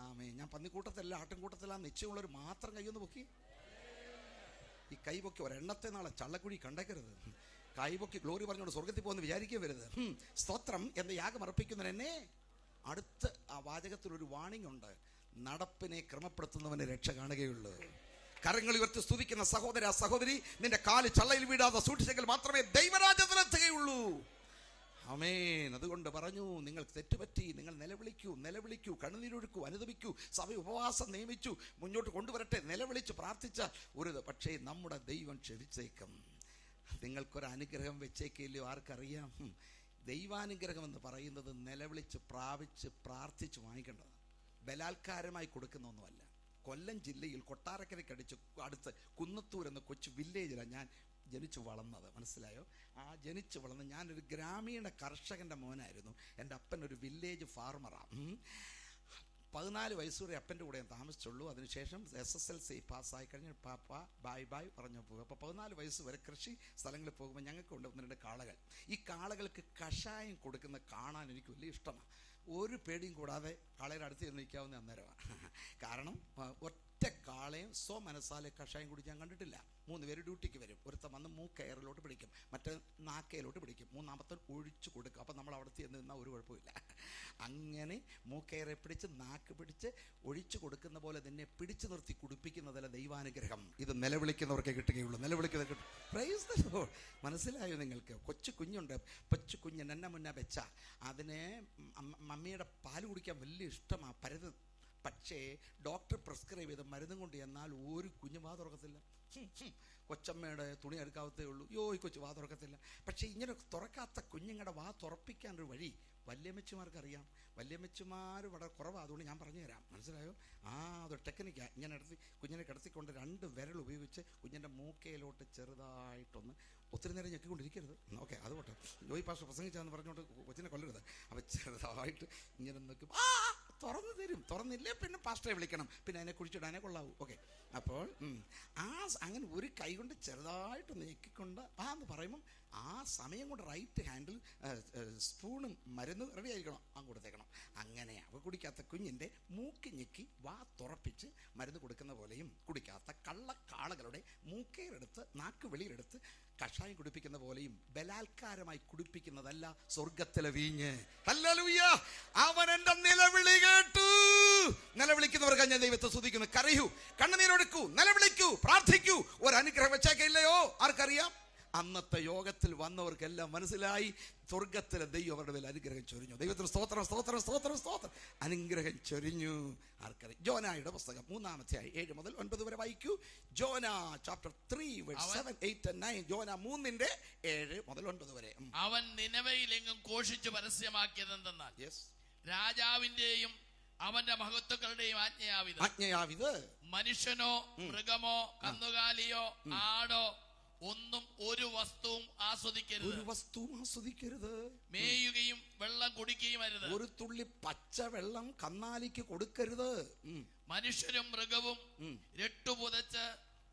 ആമേ. ഞാൻ പന്നിക്കൂട്ടത്തിലല്ല ആട്ടിൻകൂട്ടത്തിലാ. നിശ്ചയമുള്ളവർ മാത്രം കൈയൊന്ന് പൊക്കി. ഈ കൈപൊക്കി ഒരെണ്ണത്തെ നാളെ ചള്ളക്കുഴി കണ്ടേക്കരുത്. കൈപൊക്കി ഗ്ലോറി പറഞ്ഞുകൊണ്ട് സ്വർഗത്തിൽ പോകുന്ന വിചാരിക്കേ വരുത്. സ്തോത്രം എന്ന യാഗം അർപ്പിക്കുന്നവനെന്നെ. അടുത്ത ആ വാചകത്തിലൊരു വാണിംഗ് ഉണ്ട്. നടപ്പിനെ ക്രമപ്പെടുത്തുന്നവനെ രക്ഷ കാണുകയുള്ളൂ. കരങ്ങൾ ഉയർത്തി സ്തുതിക്കുന്ന സഹോദര സഹോദരി, നിന്റെ കാല് ചള്ളയിൽ വീഴാതെ സൂക്ഷിച്ചെങ്കിൽ മാത്രമേ ദൈവരാജ്യത്തിലെത്തുകയുള്ളൂ. ആമേൻ. അതുകൊണ്ട് പറഞ്ഞു, നിങ്ങൾ തെറ്റുപറ്റി, നിങ്ങൾ നിലവിളിക്കൂ, കണ്ണുനീരൊഴുക്കൂ, അനുദപിക്കൂ, സഭ ഉപവാസം നിയമിച്ചു, മുന്നോട്ട് കൊണ്ടുവരട്ടെ, നിലവിളിച്ച് പ്രാർത്ഥിച്ച ഒരു പക്ഷേ നമ്മുടെ ദൈവം ക്ഷമിച്ചേക്കും. നിങ്ങൾക്കൊരനുഗ്രഹം വെച്ചേക്കില്ലയോ ആർക്കറിയാം? ദൈവാനുഗ്രഹം എന്ന് പറയുന്നത് നിലവിളിച്ച് പ്രാർത്ഥിച്ച് വാങ്ങിക്കേണ്ടത്, ബലാത്കാരമായി കൊടുക്കുന്ന ഒന്നുമല്ല. കൊല്ലം ജില്ലയിൽ കൊട്ടാരക്കരയ്ക്കടിച്ച് അടുത്ത് കുന്നത്തൂർ എന്ന കൊച്ചു വില്ലേജിലാണ് ഞാൻ ജനിച്ചു വളർന്നത്. മനസ്സിലായോ? ആ ജനിച്ചു വളർന്ന് ഞാനൊരു ഗ്രാമീണ കർഷകൻ്റെ മോനായിരുന്നു. എൻ്റെ അപ്പൻ ഒരു വില്ലേജ് ഫാർമറാണ്. 14 വയസ്സ് വരെ അപ്പൻ്റെ കൂടെ ഞാൻ താമസിച്ചുള്ളൂ. അതിനുശേഷം SSLC പാസ്സായി കഴിഞ്ഞ് പാപ്പ ബായ് പറഞ്ഞു പോകും. അപ്പോൾ 14 വയസ്സ് വരെ കൃഷി സ്ഥലങ്ങളിൽ പോകുമ്പോൾ ഞങ്ങൾക്ക് ഉണ്ട് 1-2 കാളകൾ. ഈ കാളകൾക്ക് കഷായം കൊടുക്കുന്ന കാണാൻ എനിക്ക് വലിയ ഇഷ്ടമാണ്. ഒരു പേടിയും കൂടാതെ കാളയുടെ അടുത്ത് ചെന്ന് നിൽക്കാവുന്ന അന്നേരമാണ്. കാരണം ഒറ്റ കാളയും മനസ്സാലെ കഷായം കുടിക്കാൻ കണ്ടിട്ടില്ല. 3 പേര് ഡ്യൂട്ടിക്ക് വരും. ഒരുത്തൻ വന്ന് മൂക്കയറിലോട്ട് പിടിക്കും, മറ്റേ നാക്കയിലോട്ട് പിടിക്കും, 3-ാമത്തെ ഒഴിച്ചു കൊടുക്കും. അപ്പം നമ്മൾ അവിടെ ചെന്ന് നിന്നാൽ ഒരു കുഴപ്പമില്ല. അങ്ങനെ മൂക്കയറെ പിടിച്ച് നാക്ക് പിടിച്ച് ഒഴിച്ചു കൊടുക്കുന്ന പോലെ തന്നെ പിടിച്ചു നിർത്തി കുടിപ്പിക്കുന്നതല്ല ദൈവാനുഗ്രഹം. ഇത് നിലവിളിക്കുന്നവർക്ക് കിട്ടുകയുള്ളൂ. നിലവിളിക്കുന്നവർക്ക് കിട്ടും. Price the Lord. മനസ്സിലായോ നിങ്ങൾക്ക്? കൊച്ചു കുഞ്ഞുണ്ട്, കുഞ്ഞ് മുന്ന വെച്ച അതിനെ മമ്മിയുടെ പാല് കുടിക്കാൻ വലിയ ഇഷ്ടമാണ്, പരുത്. പക്ഷേ ഡോക്ടർ പ്രിസ്ക്രൈബ് ചെയ്ത മരുന്നും കൊണ്ട് എന്നാൽ ഒരു കുഞ്ഞു വാ തുറക്കത്തില്ല. കൊച്ചമ്മയുടെ തുണി എടുക്കാവത്തേ ഉള്ളൂ. ഈ കൊച്ചു വാ തുറക്കത്തില്ല. പക്ഷേ ഇങ്ങനെ തുറക്കാത്ത കുഞ്ഞുങ്ങളുടെ വാ തുറപ്പിക്കാനൊരു വഴി വല്യമ്മച്ചിമാർക്കറിയാം. വല്യമ്മച്ചിമാർ വളരെ കുറവാണ്. അതുകൊണ്ട് ഞാൻ പറഞ്ഞു തരാം. മനസ്സിലായോ? അതൊരു ടെക്നിക്കാണ്. ഇങ്ങനെ കുഞ്ഞിനെ കിടത്തിക്കൊണ്ട് 2 വിരൽ ഉപയോഗിച്ച് കുഞ്ഞിൻ്റെ മൂക്കയിലോട്ട് ചെറുതായിട്ടൊന്ന്, ഒത്തിരി നേരം ഞെക്കിക്കൊണ്ടിരിക്കരുത്. ഓക്കെ, അത് പോട്ടെ. ജോയി പാസ്റ്റർ പ്രസംഗിച്ചാന്ന് പറഞ്ഞുകൊണ്ട് കൊച്ചിനെ കൊല്ലരുത്. അവ ചെറുതായിട്ട് ഇങ്ങനെ നിൽക്കും. തുറന്നു തരും. തുറന്നില്ലേ പിന്നെ പാസ്റ്ററെ വിളിക്കണം, പിന്നെ അതിനെ കുഴിച്ചിടാനേ കൊള്ളാവൂ. ഓക്കെ. അപ്പോൾ അങ്ങനെ ഒരു കൈ കൊണ്ട് ചെറുതായിട്ടൊന്ന് ഞെക്കിക്കൊണ്ട് എന്ന് പറയുമ്പം ആ സമയം കൊണ്ട് റൈറ്റ് ഹാൻഡിൽ സ്പൂണും മരുന്ന് റെഡി ആയിരിക്കണം, കൊടുത്തേക്കണം. അങ്ങനെ അവ കുടിക്കാത്ത കുഞ്ഞിൻ്റെ മൂക്ക് ഞെക്കി വാ തുറപ്പിച്ച് മരുന്ന് കൊടുക്കുന്ന പോലെയും കുടിക്കാത്ത കള്ളക്കാളകളുടെ മൂക്കേറെടുത്ത് നാക്ക് വെളിയിലെടുത്ത് കഷായം കുടിപ്പിക്കുന്ന പോലെയും ബലാത്കാരമായി കുടിപ്പിക്കുന്നതല്ല സ്വർഗത്തിലെ വീഞ്ഞ്. ഹല്ലേലൂയ. അവൻ എൻ്റെ നിലവിളി കേട്ടു. നിലവിളിക്കുന്നവർക്ക് ഞാൻ ദൈവത്തെ സ്തുതിക്കുന്നു. കരയൂ, കണ്ണുനീരൊഴുക്കൂ, നിലവിളിക്കൂ, പ്രാർത്ഥിക്കൂ. ഒരു അനുഗ്രഹം വെച്ചേക്കില്ലയോ ആർക്കറിയാം? അന്നത്തെ യോഗത്തിൽ വന്നവർക്കെല്ലാം മനസ്സിലായി സ്വർഗത്തിലെ ദൈവം അവരുടെ മേൽ അനുഗ്രഹം ചൊരിഞ്ഞു. ദൈവത്തിന് സ്തോത്രം, സ്തോത്രം, സ്തോത്രം, സ്തോത്രം. അനുഗ്രഹം ചൊരിഞ്ഞു. ആർക്കറിയാം? ജോനായുടെ പുസ്തകം 3-ാം അധ്യായം 7 മുതൽ 9 വരെ വായിക്കൂ. Jonah chapter 3 verse 7, 8 and 9. Jonah 3:7 മുതൽ 9 വരെ. അവൻ നിനവയിലെങ്ങും ഘോഷിച്ചു പരസ്യമാക്കിയതെന്തെന്നാൽ രാജാവിന്റെയും അവന്റെ മഹത്വക്കളുടെയും ആജ്ഞയാവിത് മനുഷ്യനോ മൃഗമോ കന്നുകാലിയോ ആടോ ഒന്നും ഒരു വസ്തുവും ആസ്വദിക്കരുത്. മേയുകയും വെള്ളം കുടിക്കുകയും അരുത്. ഒരു തുള്ളി പച്ച വെള്ളം കന്നാലിക്ക് കൊടുക്കരുത്. മനുഷ്യരും മൃഗവും രട്ടുപുതച്ച്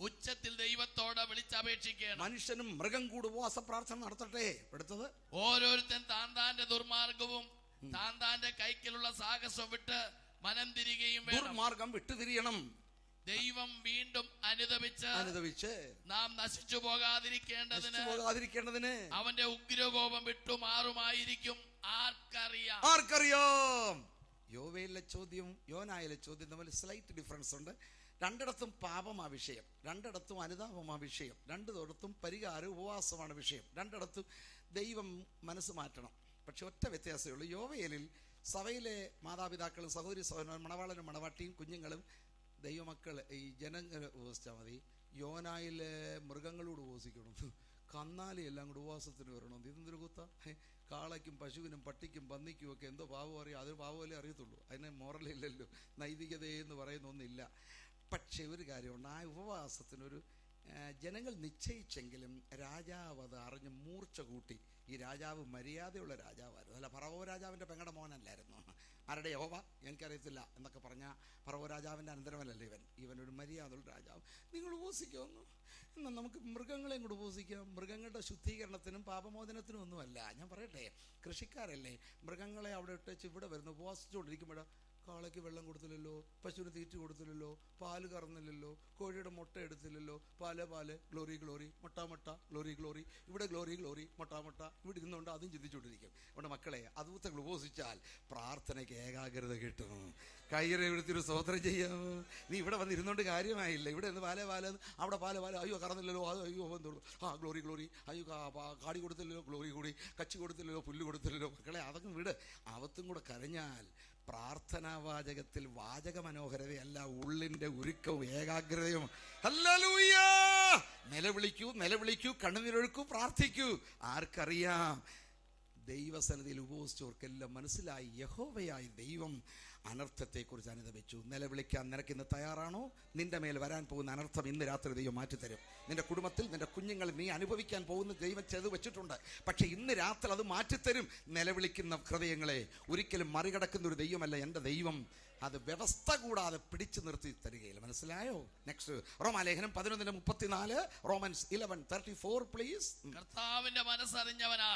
ഉച്ചത്തിൽ ദൈവത്തോട് വിളിച്ചപേക്ഷിക്കണം. മനുഷ്യനും മൃഗം കൂടി ഉപവാസ പ്രാർത്ഥന നടത്തട്ടെ. എടുത്തത് ഓരോരുത്തൻ താന്താന്റെ ദുർമാർഗവും താന്താന്റെ കൈക്കലുള്ള സാഹസം വിട്ട് മനം തിരികയും ദുർമാർഗം വിട്ടുതിരിയണം. ദൈവം വീണ്ടും അനുദപിച്ച് നാം നശിച്ചു പോകാതിരിക്കേണ്ടതിന് അവന്റെ ഉഗ്രകോപം വിട്ടുമാറുമായിരിക്കും. ആർക്കറിയാം? യോവേലിലെ ചോദ്യം യോനായിലെ ചോദ്യം തമ്മിൽ സ്ലൈറ്റ് ഡിഫറൻസ് ഉണ്ട്. രണ്ടിടത്തും പാപമാ വിഷയം, രണ്ടിടത്തും അനുതാപമാ വിഷയം, രണ്ടിടത്തും പരിഹാരം ഉപവാസമാണ് വിഷയം, രണ്ടിടത്തും ദൈവം മനസ്സ് മാറ്റണം. പക്ഷെ ഒറ്റ വ്യത്യാസമേ ഉള്ളൂ. യോവേലിൽ സഭയിലെ മാതാപിതാക്കളും സഹോദരി സഹോദരന്മാരും മണവാളനും മണവാട്ടിയും കുഞ്ഞുങ്ങളും ദൈവമക്കൾ ഈ ജനങ്ങൾ ഉപവസിച്ചാൽ മതി. യോനായിലെ മൃഗങ്ങളോട് ഉപവസിക്കണം, കന്നാലി എല്ലാം കൂടെ ഉപവാസത്തിന് വരണം. ഇതെന്തൊരു കുത്ത! കാളയ്ക്കും പശുവിനും പട്ടിക്കും പന്നിക്കും ഒക്കെ എന്തോ പാവം അറിയാം, അതൊരു പാവമല്ലേ അറിയത്തുള്ളൂ. അതിന് മോറലില്ലല്ലോ, നൈതികതയെന്ന് പറയുന്നൊന്നില്ല. പക്ഷേ ഒരു കാര്യമുണ്ട്, ആ ഉപവാസത്തിനൊരു ജനങ്ങൾ നിശ്ചയിച്ചെങ്കിലും രാജാവ് അത് അറിഞ്ഞ് മൂർച്ച കൂട്ടി. ഈ രാജാവ് മര്യാദയുള്ള രാജാവായിരുന്നു, അല്ല ഫറവോ രാജാവിൻ്റെ പെങ്ങളുടെ മോനല്ലായിരുന്നു. ആരുടെ യഹോവ എനിക്കറിയത്തില്ല എന്നൊക്കെ പറഞ്ഞാൽ ഫറവോ രാജാവിൻ്റെ അനന്തരമല്ലല്ലോ ഇവനൊരു മര്യാദയുള്ള രാജാവ്. നിങ്ങൾ ഉപവസിക്കുമെന്നു, എന്നാൽ നമുക്ക് മൃഗങ്ങളെയും കൂടെ ഉപവസിക്കാം. മൃഗങ്ങളുടെ ശുദ്ധീകരണത്തിനും പാപമോചനത്തിനും ഒന്നുമല്ല. ഞാൻ പറയട്ടെ, കൃഷിക്കാരല്ലേ മൃഗങ്ങളെ അവിടെ ഇട്ടേച്ച് ഇവിടെ വരുന്നു. ഉപവസിച്ചുകൊണ്ടിരിക്കുമ്പോഴാണ് കാളയ്ക്ക് വെള്ളം കൊടുത്തില്ലല്ലോ, പശുവിന് തീറ്റി കൊടുത്തില്ലല്ലോ, പാല് കറന്നില്ലല്ലോ, കോഴിയുടെ മുട്ട എടുത്തില്ലല്ലോ, പാല് ഗ്ലോറി ഗ്ലോറി, മുട്ട ഗ്ലോറി ഗ്ലോറി, ഇവിടെ ഗ്ലോറി ഗ്ലോറി, മുട്ട ഇവിടെ ഇരുന്നുകൊണ്ട് അതും ചിന്തിച്ചുകൊണ്ടിരിക്കും. അതുകൊണ്ട് മക്കളെ, അതുത്തങ്ങൾ ഉപവസിച്ചാൽ പ്രാർത്ഥനയ്ക്ക് ഏകാഗ്രത കിട്ടും. കയ്യിലെ എടുത്തൊരു സ്തോത്രം ചെയ്യാം. നീ ഇവിടെ വന്ന് ഇരുന്നുകൊണ്ട് കാര്യമായില്ല. ഇവിടെ നിന്ന് പാല് അവിടെ പാല് അയ്യോ കറന്നില്ലല്ലോ, അത് അയ്യോ വന്നോളൂ, ഗ്ലോറി ഗ്ലോറി, അയ്യോ കാടി കൊടുത്തില്ലല്ലോ, ഗ്ലോറി കൂടി, കച്ചി കൊടുത്തില്ലല്ലോ, പുല്ല് കൊടുത്തില്ലല്ലോ. മക്കളെ, അതൊക്കെ വിട്. അവത്തും കൂടെ കരഞ്ഞാൽ പ്രാർത്ഥനാവാചകത്തിൽ വാചക മനോഹരതയല്ല, ഉള്ളിന്റെ ഉരുക്കവും ഏകാഗ്രതയും. ഹല്ലേലൂയ! നിലവിളിക്കൂ, കണ്ണുനീരൊഴുക്കൂ, പ്രാർത്ഥിക്കൂ. ആർക്കറിയാം, ദൈവസന്നിധിയിൽ ഉപവസിച്ചവർക്കെല്ലാം മനസ്സിലായി യഹോവയായ ദൈവം അനർത്ഥത്തെക്കുറിച്ച് അനുതപിച്ചു. നിലവിളിക്കാൻ നിനക്കിന്ന് തയ്യാറാണോ? നിന്റെ മേൽ വരാൻ പോകുന്ന അനർത്ഥം ഇന്ന് രാത്രി ദൈവം മാറ്റിത്തരും. നിന്റെ കുടുംബത്തിൽ, നിന്റെ കുഞ്ഞുങ്ങൾ നീ അനുഭവിക്കാൻ പോകുന്ന ദൈവം ചെയ്ത് വെച്ചിട്ടുണ്ട്. പക്ഷെ ഇന്ന് രാത്രി അത് മാറ്റിത്തരും. നിലവിളിക്കുന്ന ഹൃദയങ്ങളെ ഒരിക്കലും മറികടക്കുന്ന ഒരു ദൈവമല്ല എൻ്റെ ദൈവം. അത് വ്യവസ്ഥ കൂടാതെ പിടിച്ചു നിർത്തി തരികയില്ല. മനസ്സിലായോ? നെക്സ്റ്റ് റോമാലേഖനം 11:34, റോമൻസ് 11:34 പ്ലീസ്. കർത്താവിന്റെ മനസ്സറിഞ്ഞവനാ.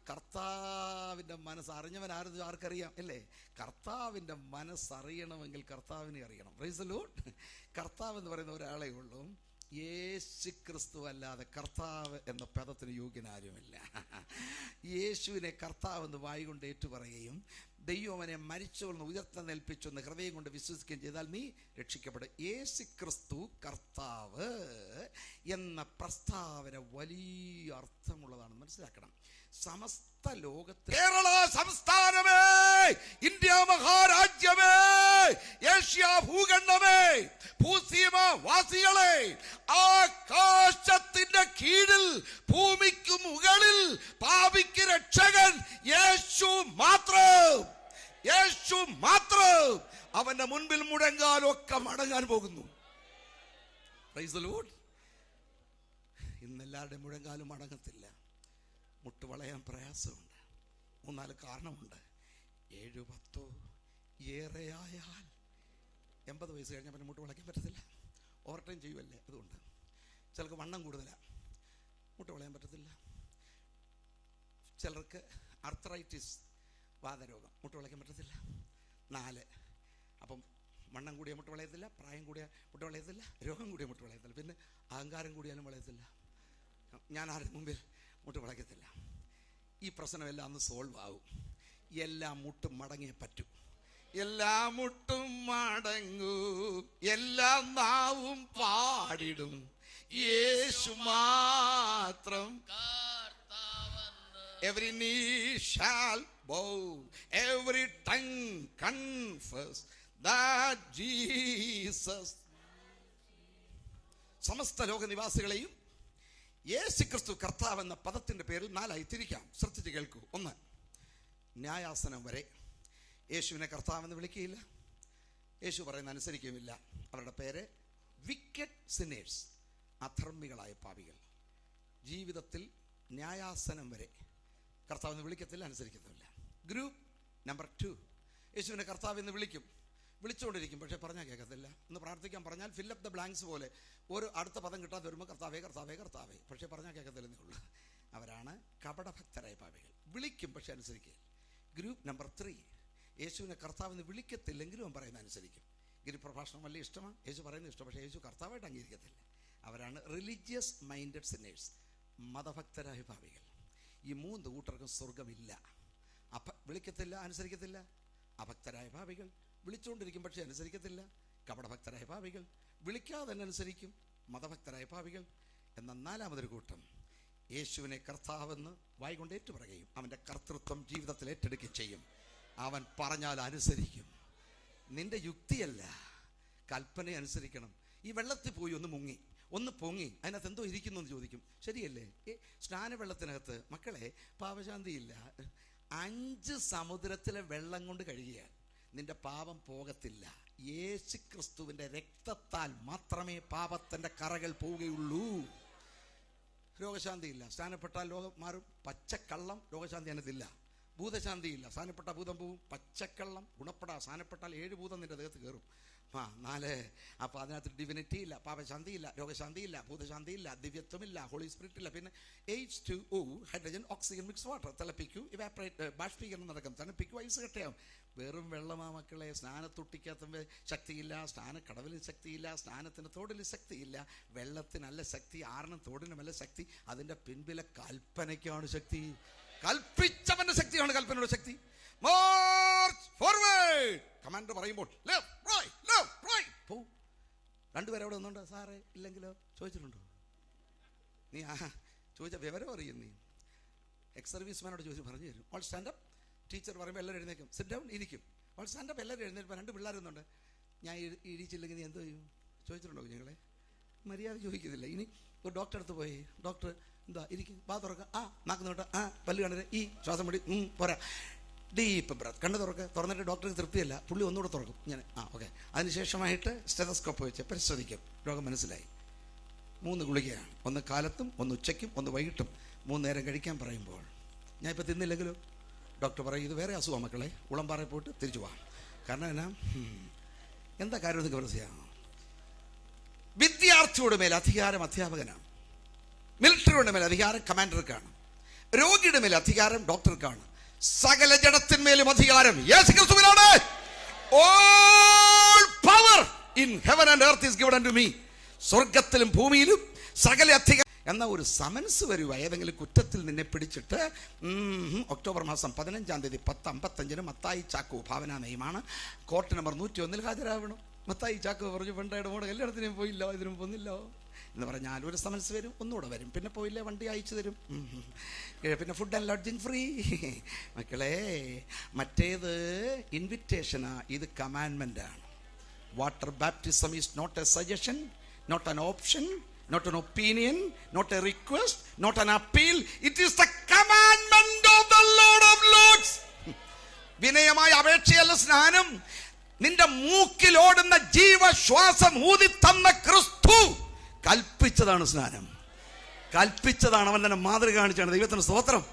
കർത്താവിന്റെ മനസ്സ് അറിഞ്ഞവനായിരുന്നു ആർക്കറിയാം അല്ലേ? കർത്താവിന്റെ മനസ്സറിയണമെങ്കിൽ കർത്താവിനെ അറിയണം. Price the Lord. കർത്താവ് എന്ന് പറയുന്ന ഒരാളെ ഉള്ളൂ. യേശു ക്രിസ്തു അല്ലാതെ കർത്താവ് എന്ന പദത്തിന് യോഗ്യനാരുമില്ല. യേശുവിനെ കർത്താവ് എന്ന് വായി കൊണ്ട് ഏറ്റുപറയുകയും ദൈവമനെ മരിച്ചവെന്ന് ഉയർത്തെഴുന്നേൽപ്പിച്ചെന്ന് ഹൃദയം കൊണ്ട് വിശ്വസിക്കുകയും ചെയ്താൽ നീ രക്ഷിക്കപ്പെടും. യേശു ക്രിസ്തു കർത്താവ് എന്ന പ്രസ്താവന വലിയ അർത്ഥമുള്ളതാണെന്ന് മനസ്സിലാക്കണം. സമസ്ത ലോകത്തിൽ, കേരള സംസ്ഥാനമേ, ഇന്ത്യ മഹാരാജ്യമേ, ഏഷ്യ ഭൂഖണ്ഡമേ, ഭൂസീമ വാസികളെ, ആകാശത്തിന്റെ കീഴിൽ ഭൂമിക്ക് മുകളിൽ പാപിക്ക് രക്ഷകൻ യേശു മാത്രം. അവന്റെ മുൻപിൽ മുഴങ്ങാനൊക്കെ മടങ്ങാൻ പോകുന്നു. Praise the Lord. ഇന്നെല്ലാവരുടെയും മുഴങ്ങാലും മടങ്ങത്തില്ല. മുട്ടുവളയാൻ പ്രയാസമുണ്ട്. 3-4 കാരണമുണ്ട്. 7-10 ഏറെയായാൽ 80 വയസ്സ് കഴിഞ്ഞാൽ പിന്നെ മുട്ട് വളയ്ക്കാൻ പറ്റത്തില്ല. ഓവർ ടൈം ചെയ്യുമല്ലേ, അതുകൊണ്ട്. ചിലർക്ക് വണ്ണം കൂടുതലാണ്, മുട്ട് വളയാൻ പറ്റത്തില്ല. ചിലർക്ക് ആർത്രൈറ്റിസ്, വാതരോഗം, മുട്ട് വളയ്ക്കാൻ പറ്റത്തില്ല. 4 അപ്പം വണ്ണം കൂടിയ മുട്ട് വളയത്തില്ല, പ്രായം കൂടിയ മുട്ട് വളയത്തില്ല, രോഗം കൂടിയ മുട്ട് വളയത്തില്ല, പിന്നെ അഹങ്കാരം കൂടിയാലും വളയത്തില്ല. ഞാൻ ആരുടെ മുമ്പിൽ മുട്ട് വളയ്ക്കത്തില്ല. ഈ പ്രശ്നമെല്ലാം അന്ന് സോൾവ് ആവും. എല്ലാ മുട്ടും മടങ്ങിയേ പറ്റൂ. എല്ലാ മുട്ടും മടങ്ങും, എല്ലാ നാവും പാടിടും, യേശു മാത്രം. Every knee shall bow, every tongue confess that Jesus. സമസ്ത ലോക നിവാസികളെയും യേശു ക്രിസ്തു കർത്താവ് എന്ന പദത്തിന്റെ പേരിൽ 4 തിരിക്കാം. ശ്രദ്ധിച്ച് കേൾക്കൂ. 1, ന്യായാസനം വരെ യേശുവിനെ കർത്താവെന്ന് വിളിക്കുകയില്ല, യേശു പറയുന്ന അനുസരിക്കുകയുമില്ല. അവരുടെ പേര് വിക്കറ്റ് സിന്നേഴ്സ്, അധർമ്മികളായ പാപികൾ. ജീവിതത്തിൽ ന്യായാസനം വരെ കർത്താവെന്ന് വിളിക്കത്തില്ല, അനുസരിക്കത്തില്ല. ഗ്രൂപ്പ് നമ്പർ 2, യേശുവിനെ കർത്താവെന്ന് വിളിച്ചുകൊണ്ടിരിക്കും, പക്ഷേ പറഞ്ഞാൽ കേൾക്കത്തില്ല. ഒന്ന് പ്രാർത്ഥിക്കാൻ പറഞ്ഞാൽ ഫില്ലപ്പ് ദ ബ്ലാങ്ക്സ് പോലെ ഒരു അടുത്ത പദം കിട്ടാതെ വരുമ്പോൾ കർത്താവേ കർത്താവേ കർത്താവേ, പക്ഷേ പറഞ്ഞാൽ കേൾക്കത്തില്ലെന്നേ ഉള്ളൂ. അവരാണ് കപടഭക്തരായ പാപികൾ. വിളിക്കും പക്ഷെ അനുസരിക്കുകയില്ല. ഗ്രൂപ്പ് നമ്പർ 3, യേശുവിനെ കർത്താവെന്ന് വിളിക്കത്തില്ലെങ്കിലും അവൻ പറയുന്നത് അനുസരിക്കും. ഗിരിപ്രഭാഷണം വലിയ ഇഷ്ടമാണ്, യേശു പറയുന്നത് ഇഷ്ടം, പക്ഷേ യേശു കർത്താവായിട്ട് അംഗീകരിക്കത്തില്ല. അവരാണ് റിലീജിയസ് മൈൻഡഡ് സിന്നേഴ്സ്, മതഭക്തരായ പാപികൾ. ഈ 3 കൂട്ടർക്കും സ്വർഗമില്ല. വിളിക്കത്തില്ല, അനുസരിക്കത്തില്ല. അഭക്തരായ പാപികൾ വിളിച്ചുകൊണ്ടിരിക്കും പക്ഷെ അനുസരിക്കത്തില്ല. കപടഭക്തരായ പാപികൾ, വിളിക്കാതെ തന്നെ അനുസരിക്കും മതഭക്തരായ പാപികൾ. എന്ന നാലാമതൊരു കൂട്ടം യേശുവിനെ കർത്താവെന്ന് വായ്കൊണ്ട് ഏറ്റുപറയുകയും അവൻ്റെ കർത്തൃത്വം ജീവിതത്തിൽ ഏറ്റെടുക്കുകയും ചെയ്യും. അവൻ പറഞ്ഞാൽ അനുസരിക്കും. നിന്റെ യുക്തിയല്ല, കൽപ്പന അനുസരിക്കണം. ഈ വെള്ളത്തിൽ പോയി ഒന്ന് പൊങ്ങി അതിനകത്ത് എന്തോ ഇരിക്കുന്നു എന്ന് ചോദിക്കും, ശരിയല്ലേ? സ്നാനവെള്ളത്തിനകത്ത് മക്കളെ പാപശാന്തിയില്ല. 5 സമുദ്രത്തിലെ വെള്ളം കൊണ്ട് കഴുകിയാൽ നിന്റെ പാപം പോകത്തില്ല. യേശുക്രിസ്തുവിൻ്റെ രക്തത്താൽ മാത്രമേ പാപത്തിൻ്റെ കറകൾ പോവുകയുള്ളൂ. രോഗശാന്തിയില്ല, സ്നാനപ്പെട്ടാൽ രോഗം മാറും. പച്ചക്കള്ളം രോഗശാന്തി അതിനകത്തില്ല. ഭൂതശാന്തിയില്ല, സ്നാനപ്പെട്ട ഭൂതം പോവും. പച്ചക്കള്ളം ഗുണപ്പെടാ, സ്നാനപ്പെട്ടാൽ 7 ഭൂതം നിന്റെ ദേഹത്ത് കയറും. 4. അപ്പോൾ അതിനകത്ത് ഡിവിനിറ്റി ഇല്ല, പാപശാന്തിയില്ല, രോഗശാന്തിയില്ല, ഭൂതശാന്തിയില്ല, ദിവ്യത്വമില്ല, ഹോളി സ്പിരിറ്റ് ഇല്ല. പിന്നെ H2O hydrogen oxygen mix water. തിളപ്പിക്കൂ, ഇവാപ്പറേറ്റ്, ബാഷ്പീകരണം നടക്കും, തണുപ്പിക്കൂ, ഐസ് കട്ടയാവും. വെറും വെള്ളമാ മക്കളെ. സ്നാനത്തൊട്ടിക്കകത്തുമ്പോൾ ശക്തിയില്ല, സ്നാനക്കടവിലും ശക്തിയില്ല, സ്നാനത്തിന് തോടിലും ശക്തിയില്ല. വെള്ളത്തിനല്ല ശക്തി, ആറിനും തോടിനുമല്ല ശക്തി, അതിൻ്റെ പിൻപിലെ കൽപ്പനയ്ക്കാണ് ശക്തി. കൽപ്പിച്ചവന്റെ ശക്തിയാണ് കൽപ്പനയുടെ ശക്തി. March forward. കമാൻഡർ പറയുമ്പോൾ പോ. 2 പേരെ അവിടെ ഒന്നുണ്ടോ? സാറേ ഇല്ലെങ്കിലോ? ചോദിച്ചിട്ടുണ്ടോ? നീ ചോദിച്ച വിവരം അറിയും. നീ എക്സ് സർവീസ്മാനോട് ചോദിച്ച് പറഞ്ഞു തരും. All standup. ടീച്ചർ പറയുമ്പോൾ എല്ലാവരും എഴുന്നേക്കും. സിറ്റ് ഡൗൺ, ഇരിക്കും. All stand up. എല്ലാവരും എഴുന്നേൽപ്പോൾ 2 പിള്ളേരൊന്നുണ്ട്. ഞാൻ ഇടിച്ചില്ലെങ്കിൽ നീ എന്തോ ചെയ്യും? ചോദിച്ചിട്ടുണ്ടോ കുഞ്ഞുങ്ങളെ? മര്യാദ ചോദിക്കുന്നില്ല. ഇനി ഒരു ഡോക്ടർ അടുത്ത് പോയി, ഡോക്ടർ എന്താ ഇരിക്കും, വാ തുറക്കുക, നാക്കുന്ന തൊട്ട് പല്ല് കണ്ടത്, ശ്വാസം മുടി, പോരാ, ഡീപ്പ് ബ്രത്ത്, കണ്ണ് തുറന്നിട്ട് ഡോക്ടർക്ക് തൃപ്തിയല്ല, പുള്ളി ഒന്നുകൂടെ തുറക്കും. ഞാൻ ഓക്കെ. അതിനുശേഷമായിട്ട് സ്റ്റെതസ്കോപ്പ് വെച്ച് പരിശോധിക്കും. രോഗം മനസ്സിലായി. 3 ഗുളികയാണ്. ഒന്ന് കാലത്തും, ഒന്ന് ഉച്ചയ്ക്കും, ഒന്ന് വൈകിട്ടും, 3 നേരം കഴിക്കാൻ പറയുമ്പോൾ ഞാൻ ഇപ്പോൾ തിന്നില്ലെങ്കിലോ ഡോക്ടർ പറയും ഇത് വേറെ അസുഖം മക്കളെ, ഉളമ്പാറ പോയിട്ട് തിരിച്ചു പോവാം. കാരണം എന്താ കാര്യം? നിങ്ങൾക്ക് മനസ്സിലാകും. വിദ്യാർത്ഥിയുടെ മേൽ അധികാരം അധ്യാപകനാണ്. മിലിറ്ററിയുടെ മേൽ അധികാരം കമാൻഡർക്കാണ്. രോഗിയുടെ മേൽ അധികാരം ഡോക്ടർക്കാണ്. സകല ജഡത്തിന്മേലും അധികാരം യേശുക്രിസ്തുവിനാണ്. All power in heaven and earth is given unto me. സ്വർഗത്തിലും ഭൂമിയിലും സകല അധികാരം എന്ന ഒരു സമൻസ് വരുക. ഏതെങ്കിലും കുറ്റത്തിൽ നിന്നെ പിടിച്ചിട്ട് ഒക്ടോബർ മാസം 15-ാം തീയതി 10:55 മത്തായി ചാക്കോ ഭാവന നെയ്മാണ് കോർട്ട് നമ്പർ 101 ഹാജരാവണം. മത്തായി ചാക്കോ പറഞ്ഞു പെണ്ടയുടെ മോടെ എല്ലായിടത്തിനും പോയില്ലോ, ഇതിനും പോന്നില്ലോ എന്ന് പറഞ്ഞാൽ ഒരു സമൻസ് വരും, ഒന്നുകൂടെ വരും. പിന്നെ പോയില്ലേ വണ്ടി അയച്ചു തരും. പിന്നെ ഫുഡ് ആൻഡ് ലോഡ്ജിങ് ഫ്രീ. മക്കളെ, മറ്റേത് ഇൻവിറ്റേഷനാ, ഇത് കമാൻഡ്മെൻ്റാണ്. Water baptism is not a suggestion, not an option, not an opinion, not a request, not an appeal. It is the commandment of the Lord of Lords. വിനയമായ അപേക്ഷയല്ല സ്നാനം. നിന്റെ മൂക്കിൽ ഓടുന്ന ജീവശ്വാസം ഊതി തന്ന ക്രിസ്തു കൽപ്പിച്ചതാണ് സ്നാനം. കൽപ്പിച്ചതാണ്. അവൻ തന്നെ മാതൃക കാണിച്ചാണ്. ദൈവത്തിന് സ്തോത്രം.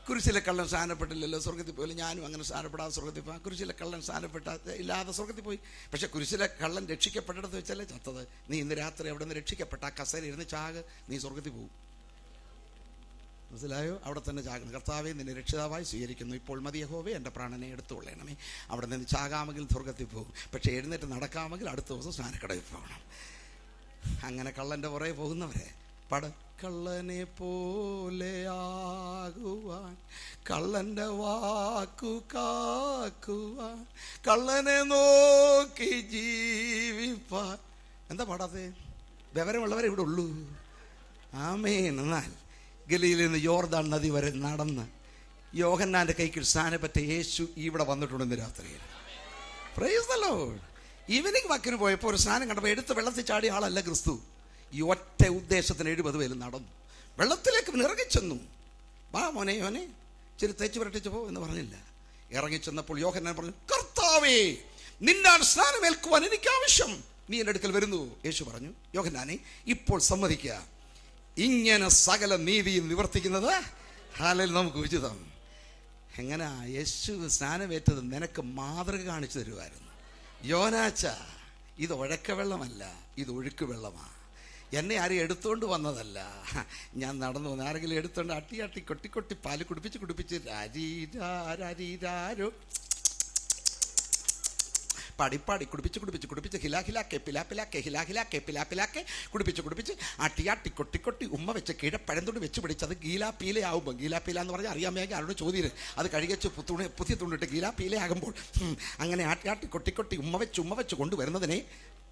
കുരിശിലെ കള്ളൻ സ്നാനപ്പെട്ടില്ലല്ലോ, സ്വർഗത്തിൽ പോയില്ല. ഞാനും അങ്ങനെ സ്നാനപ്പെടാതെ സ്വർഗത്തിൽ പോയി. കുരിശിലെ കള്ളൻ ഇല്ലാതെ സ്വർഗത്തിൽ പോയി. പക്ഷെ കുരിശിലെ കള്ളൻ രക്ഷിക്കപ്പെട്ടിടത്ത് വെച്ചല്ലേ ചത്തത്. നീ ഇന്ന് രാത്രി അവിടെ നിന്ന് രക്ഷിക്കപ്പെട്ട ആ കസേര ഇരുന്ന് ചാക്, നീ സ്വർഗത്തിൽ പോകും. മനസ്സിലായോ? അവിടെ തന്നെ ചാകുന്നു. കർത്താവെ നിന്നെ രക്ഷിതാവായി സ്വീകരിക്കുന്നു. ഇപ്പോൾ മതി യഹോവേ, എൻ്റെ പ്രാണനെ എടുത്തുകൊള്ളണമേ. അവിടെ നിന്ന് ചാകാമെങ്കിൽ സ്വർഗത്തിൽ പോകും. പക്ഷെ എഴുന്നേറ്റ് നടക്കാമെങ്കിൽ അടുത്ത ദിവസം സ്നാനക്കടയിൽ പോകണം. അങ്ങനെ കള്ളൻ്റെ പുറകെ പോകുന്നവരെ കള്ളനെ പോലെ ആകുവാൻ, കള്ളൻ്റെ വാക്കു കാക്കുവാൻ, കള്ളനെ നോക്കി ജീവിപ്പാൻ. എന്താ പാടാത്തെ? വിവരമുള്ളവരെ ഇവിടെ ഉള്ളൂ. ആമേൻ. എന്നാൽ ഗലീലയിൽ നിന്ന് യോർദാൻ നദി വരെ നടന്ന് യോഹന്നാന്റെ കൈക്ക് സ്നാനപ്പെട്ട യേശു ഇവിടെ വന്നിട്ടുണ്ടെന്ന് രാത്രിയിൽ. Price the Lord. ഈവനിങ് വാക്കിന് പോയപ്പോൾ ഒരു സ്നാനം കണ്ടപ്പോൾ എടുത്ത് വെള്ളത്തിൽ ചാടിയ ആളല്ല ക്രിസ്തു. ഈ ഒറ്റ ഉദ്ദേശത്തിന് 70 പേര് നടന്നു, വെള്ളത്തിലേക്ക് ഇറങ്ങിച്ചെന്നു. വാ മോനെ യോനെ, ഇച്ചിരി തേച്ച് പുരട്ടിച്ച് പോ എന്ന് പറഞ്ഞില്ല. ഇറങ്ങിച്ചെന്നപ്പോൾ യോഹന്നാൻ പറഞ്ഞു, കർത്താവേ, നിന്നാണ് സ്നാനമേൽക്കുവാൻ എനിക്ക് ആവശ്യം, നീ എൻ്റെ അടുക്കൽ വരുന്നു. യേശു പറഞ്ഞു, യോഹന്നാനെ, ഇപ്പോൾ സമ്മതിക്കുക, ഇങ്ങനെ സകല നീതിയും നിവർത്തിക്കുന്നത് ഹാലയിൽ നമുക്ക് ഉചിതം. എങ്ങനാ യേശു സ്നാനമേറ്റത്? നിനക്ക് മാതൃക കാണിച്ചു തരുമായിരുന്നു. യോനാച്ച, ഇത് ഒഴക്ക വെള്ളമല്ല, ഇത് ഒഴുക്ക് വെള്ളമാണ്. എന്നെ ആരും എടുത്തുകൊണ്ട് വന്നതല്ല, ഞാൻ നടന്നു വന്നു. ആരെങ്കിലും എടുത്തുകൊണ്ട് അട്ടി കൊട്ടി പാല് കുടിപ്പിച്ച് പാടി കുടിപ്പിച്ച് ഹിലാഹിലാക്കെ പിലാപ്പിലാക്കെ ഹിലാഹിലാക്കെ പിലാപ്പിലാക്കെ കുടിപ്പിച്ച് ആട്ടി കൊട്ടി ഉമ്മ വെച്ച് കീഴപ്പഴന്തുണ്ട് വെച്ച് പിടിച്ചത് ഗീലാ പീലയാകുമ്പോൾ, ഗീലാ പീല എന്ന് പറഞ്ഞാൽ അറിയാമെങ്കിൽ ആരോട് ചോദ്യം, അത് കഴുകച്ച് പുതിയ തുണ്ടിട്ട് ഗീലാ പീലയാകുമ്പോൾ അങ്ങനെ ആട്ടി കൊട്ടി ഉമ്മ വെച്ച് കൊണ്ടുവരുന്നതിനെ